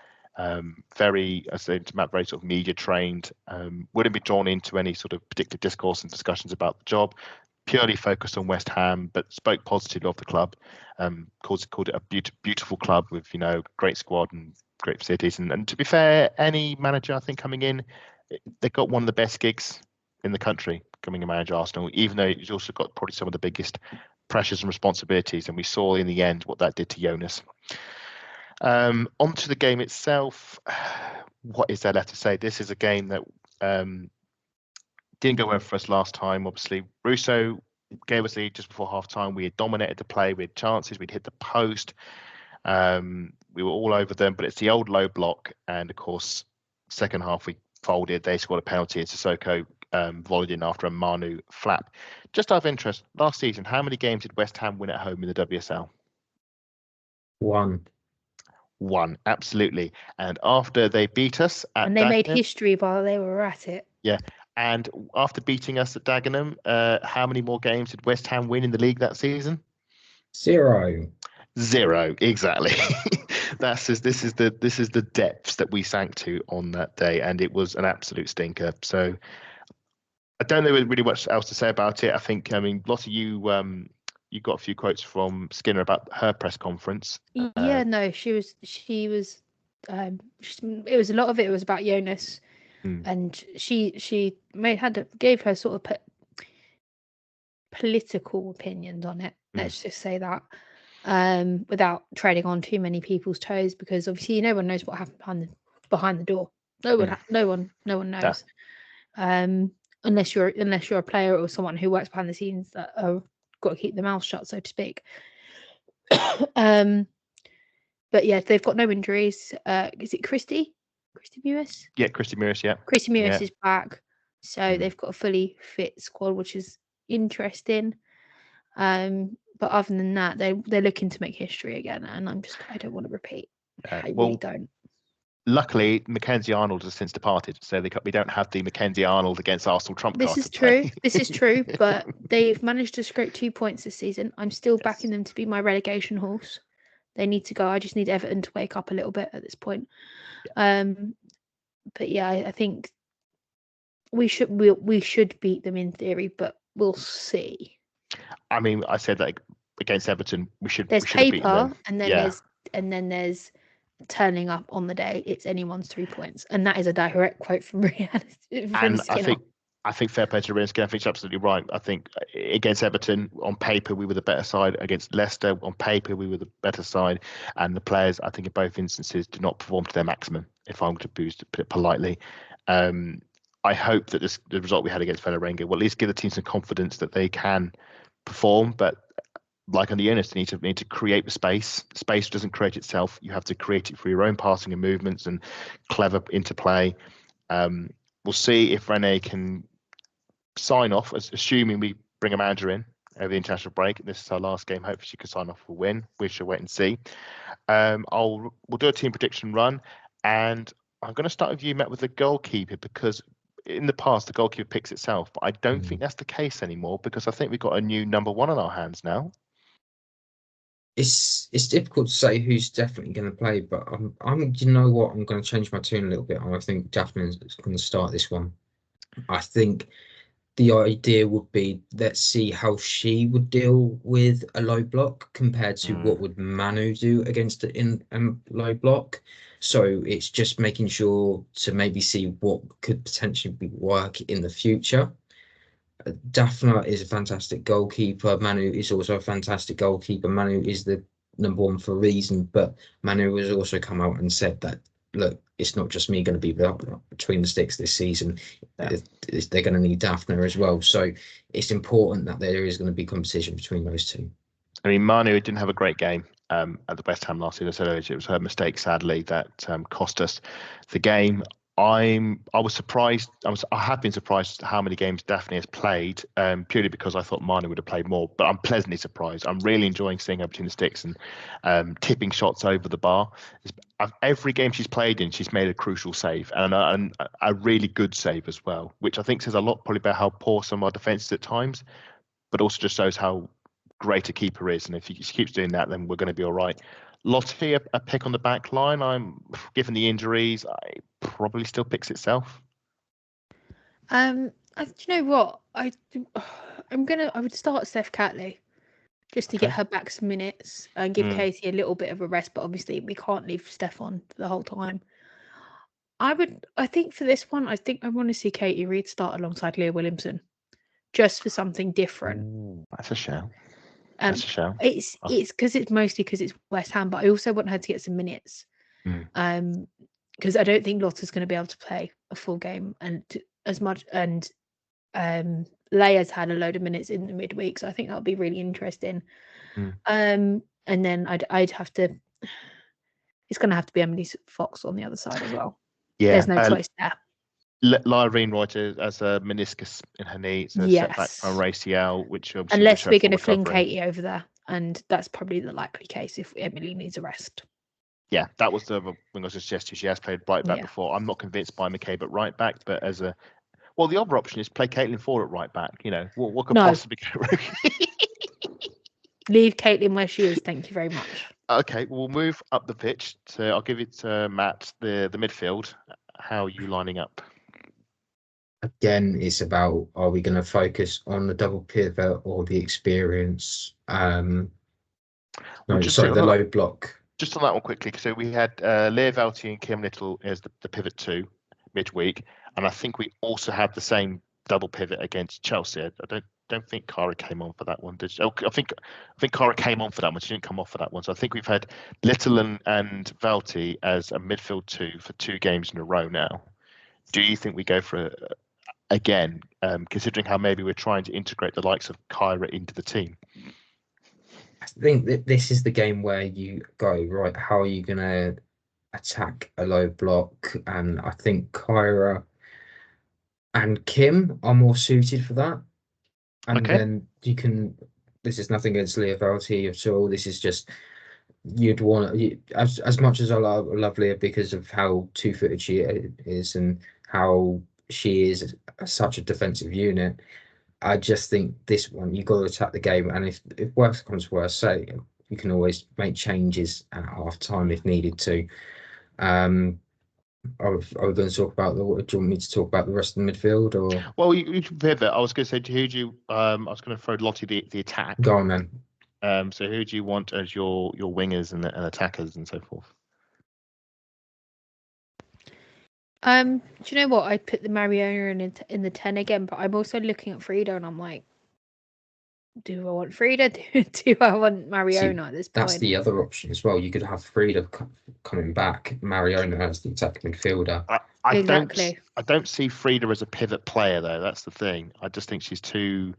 Very, as I said to Matt, very sort of media trained. Wouldn't be drawn into any sort of particular discourse and discussions about the job. Purely focused on West Ham, but spoke positively of the club. Called it a beautiful club with great squad and great facilities. And to be fair, any manager I think coming in, they got one of the best gigs in the country coming to manage Arsenal. Even though he's also got probably some of the biggest pressures and responsibilities, and we saw in the end what that did to Jonas. Onto the game itself, what is there left to say? This is a game that didn't go well for us last time. Obviously, Russo gave us the lead just before half time. We had dominated the play, we had chances, we'd hit the post. We were all over them, but it's the old low block. And of course, second half we folded. They scored a penalty. And Sissoko volleyed in after a Manu flap. Just out of interest, last season, how many games did West Ham win at home in the WSL? One, absolutely. And after they beat us at and they made Dagenham, history while they were at it. Yeah. And after beating us at Dagenham, how many more games did West Ham win in the league that season? 0. Exactly. This is the depths that we sank to on that day, and it was an absolute stinker. So I don't know really much else to say about it. I think, Lottie, you got a few quotes from Skinner about her press conference. Yeah, no, she was. It was a lot of it was about Jonas, and she gave her sort of political opinions on it. Let's just say that, without treading on too many people's toes, because obviously no one knows what happened behind the door. No one knows. Yeah. Unless you're a player or someone who works behind the scenes that are got to keep their mouth shut, so to speak. But yeah, they've got no injuries. Is it Christy Mewis? Yeah, Christy Mewis. Yeah, Christy Mewis is back, so they've got a fully fit squad, which is interesting. But other than that, they're looking to make history again, and I don't want to repeat. I really don't. Luckily, Mackenzie Arnold has since departed, so we don't have the Mackenzie Arnold against Arsenal trump card. This is true, but they've managed to scrape 2 points this season. I'm still backing them to be my relegation horse. They need to go. I just need Everton to wake up a little bit at this point. Yeah. But yeah, I think we should beat them in theory, but we'll see. I mean, I said that against Everton, we should. There's paper, and then there's there's turning up on the day. It's anyone's 3 points, and that is a direct quote from Rihanna. And I think fair play to Rihanna. I think she's absolutely right. I think against Everton, on paper, we were the better side. Against Leicester, on paper, we were the better side. And the players, I think, in both instances, did not perform to their maximum, if I'm to put it politely. I hope that the result we had against Valerenga will at least give the team some confidence that they can perform. But like on the Jonas, they need to create the space. Space doesn't create itself. You have to create it through your own passing and movements and clever interplay. We'll see if Renee can sign off, assuming we bring a manager in over the international break. This is our last game. Hopefully she can sign off for a win. We shall wait and see. We'll do a team prediction run, and I'm going to start with you, Matt, with the goalkeeper, because in the past the goalkeeper picks itself, but I don't think that's the case anymore, because I think we've got a new number one on our hands now. It's difficult to say who's definitely going to play, but I'm you know what, I'm going to change my tune a little bit. I think Daphne's going to start this one. I think the idea would be, let's see how she would deal with a low block compared to what would Manu do against it in low block. So it's just making sure to maybe see what could potentially work in the future. Daphne is a fantastic goalkeeper. Manu is also a fantastic goalkeeper. Manu is the number one for a reason, but Manu has also come out and said that, look, it's not just me going to be between the sticks this season. Yeah. They're going to need Daphne as well. So it's important that there is going to be competition between those two. I mean, Manu didn't have a great game at the West Ham last season. I said earlier, it was her mistake, sadly, that cost us the game. I was surprised. I have been surprised how many games Daphne has played, purely because I thought Manu would have played more. But I'm pleasantly surprised. I'm really enjoying seeing her between the sticks and tipping shots over the bar. Every game she's played in, she's made a crucial save, and a really good save as well, which I think says a lot probably about how poor some of our defences at times, but also just shows how great a keeper is. And if he keeps doing that, then we're going to be all right. Lottie, a pick on the back line. I'm given the injuries, I probably still picks itself. Do you know what? I would start Steph Catley just to get her back some minutes and give Katie a little bit of a rest. But obviously, we can't leave Steph on for the whole time. I think for this one, I want to see Katie Reid start alongside Leah Williamson, just for something different. Ooh, that's a shame. It's because it's mostly because it's West Ham, but I also want her to get some minutes. Because I don't think Lotta's going to be able to play a full game and as much. And Leia's had a load of minutes in the midweek, so I think that'll be really interesting. And then I'd have to it's going to have to be Emily Fox on the other side as well. Yeah, there's no choice there. Lyrene Reuter has a meniscus in her knee, so setback from her ACL, which unless we're going to fling Katie over there, and that's probably the likely case if Emily needs a rest. Yeah, that was the thing I was suggesting. She has played right back before. I'm not convinced by McCabe at right back, but the other option is play Caitlin Ford at right back. What could possibly go wrong? Leave Caitlin where she is. Thank you very much. Okay, we'll move up the pitch. So I'll give it to Matt, the midfield. How are you lining up? Again, it's about, are we going to focus on the double pivot or the experience? The low block. Just on that one quickly. So we had Leah Velty and Kim Little as the pivot 2 midweek, and I think we also had the same double pivot against Chelsea. I don't think Cara came on for that one. Did she? I think Cara came on for that one. She didn't come off for that one. So I think we've had Little and Velty as a midfield 2 for 2 games in a row now. Do you think we go for again, considering how maybe we're trying to integrate the likes of Kyra into the team? I think that this is the game where you go, right, how are you going to attack a low block? And I think Kyra and Kim are more suited for that. And then you can, this is nothing against Leah Velty at all. This is just, you'd want, as much as I love Leah because of how 2-footed she is and how she is such a defensive unit, I just think this one, you've got to attack the game. And if worse comes to worse, say, you can always make changes at half time if needed to. Are we going to talk about do you want me to talk about the rest of the midfield? Or? Well, you can pivot. I was going to say, who do you, I was going to throw Lottie the attack. Go on then. So who do you want as your wingers and attackers and so forth? Do you know what? I'd put the Mariona in the 10 again, but I'm also looking at Frida and I'm like, do I want Frida? Do I want Mariona at this point? That's the other option as well. You could have Frida coming back, Mariona as the attacking midfielder. I don't see Frida as a pivot player though. That's the thing. I just think she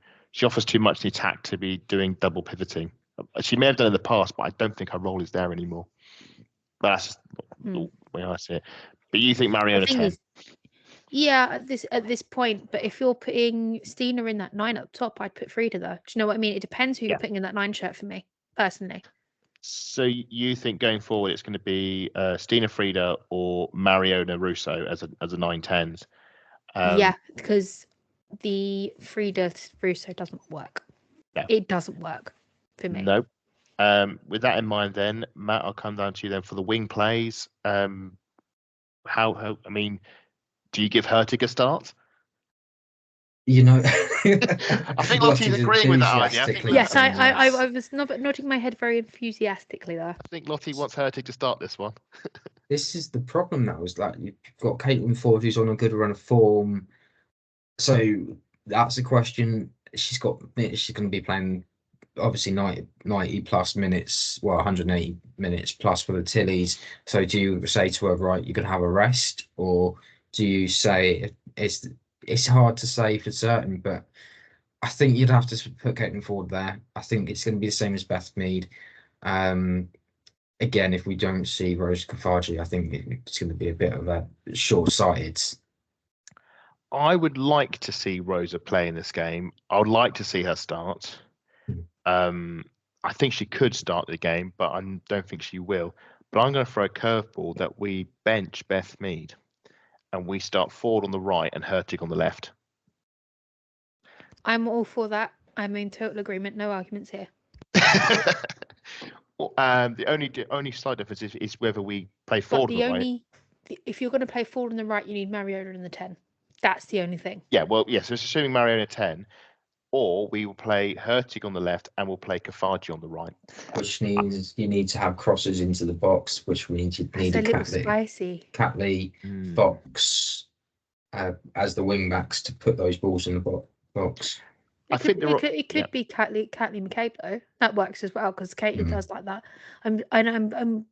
offers too much in the attack to be doing double pivoting. She may have done it in the past, but I don't think her role is there anymore. But that's just the way I see it. But you think Mariona 10? Yeah, at this point. But if you're putting Stina in that 9 up top, I'd put Frida there. Do you know what I mean? It depends who you're putting in that 9 shirt for me, personally. So you think going forward it's going to be Stina Frida or Mariona Russo as a 9-10s? Yeah, because the Frida Russo doesn't work. No. It doesn't work for me. Nope. With that in mind, then Matt, I'll come down to you then for the wing plays. How I mean, do you give Hurtig a start? I think Lottie's agreeing with that idea. Yes, I was nodding my head very enthusiastically there. I think Lottie wants Hurtig to start this one. This is the problem. That was like you've got Caitlin Ford who's on a good run of form. So that's the question. She's going to be playing obviously 90 plus minutes, 180 minutes plus for the Tillies. So do you say to her, right, you're going to have a rest, or do you say it's hard to say for certain, but I think you'd have to put Caitlin Ford there. I think it's going to be the same as Beth Mead. Again, if we don't see Rose Kafaji, I think it's going to be a bit of a short-sighted. I would like to see Rosa play in this game. I would like to see her start. I think she could start the game, but I don't think she will. But I'm going to throw a curveball that we bench Beth Mead and we start Ford on the right and Hurtig on the left. I'm all for that. I'm in total agreement. No arguments here. The only slight difference is whether we play Ford on the right. If you're going to play Ford on the right, you need Mariona in the 10. That's the only thing. Yeah, well, yes. So it's assuming Mariona 10. Or we will play Hurtig on the left and we'll play Kafaji on the right. Which means you need to have crosses into the box, which means you need a Catley, Fox as the wing backs to put those balls in the box. It could be Catley McCabe though. That works as well because Katie does like that. I'm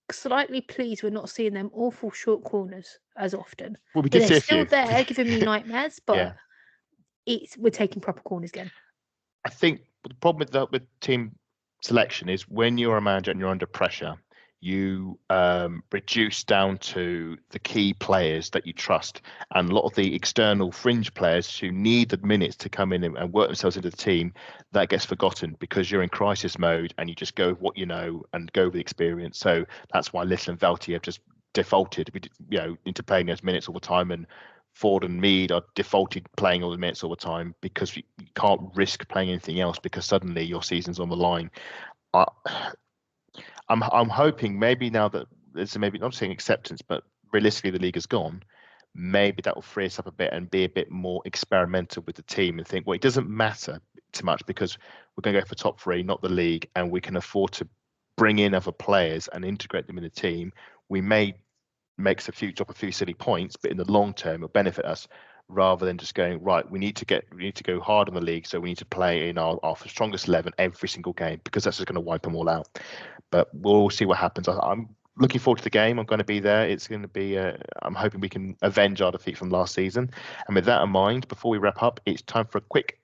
slightly pleased we're not seeing them awful short corners as often. Well, we did see they're a few. Still there, giving me nightmares, but we're taking proper corners again. I think the problem with team selection is when you're a manager and you're under pressure, you reduce down to the key players that you trust, and a lot of the external fringe players who need the minutes to come in and work themselves into the team, that gets forgotten because you're in crisis mode and you just go with what you know and go with the experience. So that's why Little and Velty have just defaulted, into playing those minutes all the time, and Ford and Mead are defaulted playing all the minutes all the time because you can't risk playing anything else because suddenly your season's on the line. I'm hoping maybe now that there's maybe not saying acceptance, but realistically the league has gone. Maybe that will free us up a bit and be a bit more experimental with the team and think, well, it doesn't matter too much because we're going to go for top 3, not the league, and we can afford to bring in other players and integrate them in the team. We may drop a few silly points, but in the long term, it'll benefit us rather than just going, right, we need to go hard on the league, so we need to play in our strongest 11 every single game because that's just going to wipe them all out. But we'll see what happens. I'm looking forward to the game. I'm going to be there. It's going to be, I'm hoping we can avenge our defeat from last season. And with that in mind, before we wrap up, it's time for a quick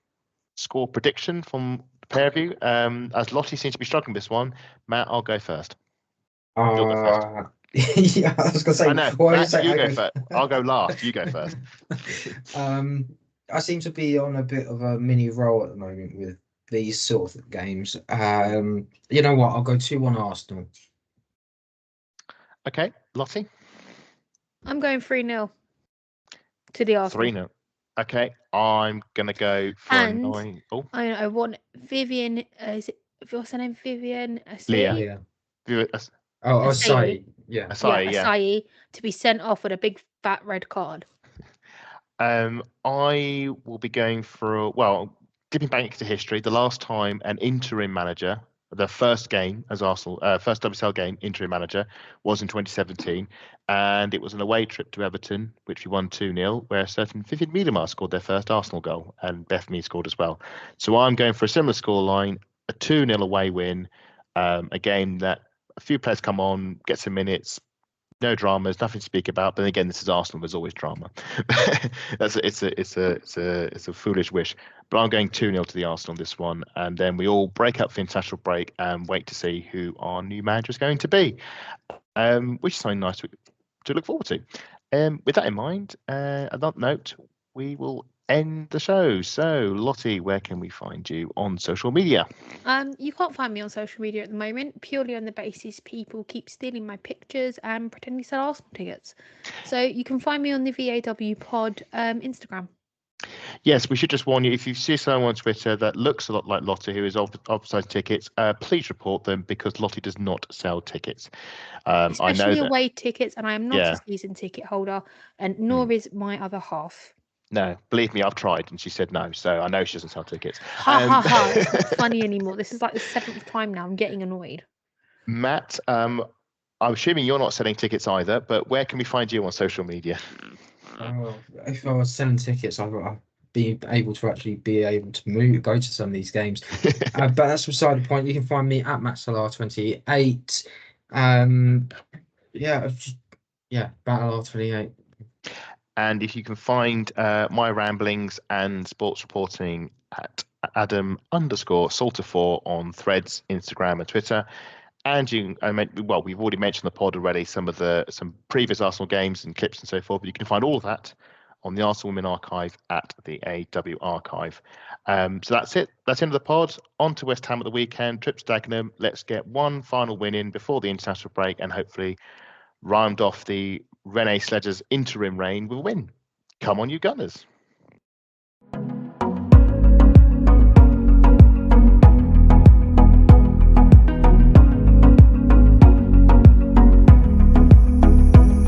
score prediction from the pair of you. As Lottie seems to be struggling with this one, Matt, I'll go first. You'll go first. Yeah, I was going to say. I know. Matt, you go first. I'll go last. You go first. I seem to be on a bit of a mini roll at the moment with these sort of games. You know what? I'll go 2-1 Arsenal. Okay, Lottie? I'm going 3-0 to the Arsenal. 3-0. Okay, I'm going to go for a 9. Oh. I want Vivian, what's her name? Vivian Leah. Asai. Yeah. Asai to be sent off with a big fat red card. I will be going for, dipping back into history, the last time an interim manager, the first game as Arsenal, first WSL game, interim manager, was in 2017. And it was an away trip to Everton, which we won 2-0, where a certain Vivian Miedemar scored their first Arsenal goal, and Beth Mead scored as well. So I'm going for a similar scoreline, a 2-0 away win, a game that a few players come on, get some minutes, no dramas, nothing to speak about. But again, this is Arsenal. There's always drama. It's a foolish wish. But I'm going 2-0 to the Arsenal on this one, and then we all break up for the international break and wait to see who our new manager is going to be, which is something nice to look forward to. With that in mind, on that note, we will end the show. So, Lottie, where can we find you on social media? You can't find me on social media at the moment, purely on the basis people keep stealing my pictures and pretending to sell Arsenal tickets. So you can find me on the VAW Pod Instagram. Yes, we should just warn you, if you see someone on Twitter that looks a lot like Lottie who is advertising tickets, please report them because Lottie does not sell tickets. Especially I know away tickets, and I am not a season ticket holder, and nor is my other half. No, believe me, I've tried and she said no, so I know she doesn't sell tickets. Ha. It's not funny anymore. This is like the 7th time now. I'm getting annoyed. Matt, I'm assuming you're not selling tickets either, but where can we find you on social media? If I was selling tickets, I'd be able to go to some of these games. But that's beside the point. You can find me at MattSalar28. BattleR28. And if you can find my ramblings and sports reporting at Adam_Salter4 on Threads, Instagram, and Twitter. And we've already mentioned the pod already, some previous Arsenal games and clips and so forth. But you can find all of that on the Arsenal Women Archive at the AW Archive. So that's it. That's the end of the pod. On to West Ham at the weekend. Trip to Dagenham. Let's get one final win in before the international break and hopefully round off the Renee Slegers interim reign with a win. Come on, you Gunners.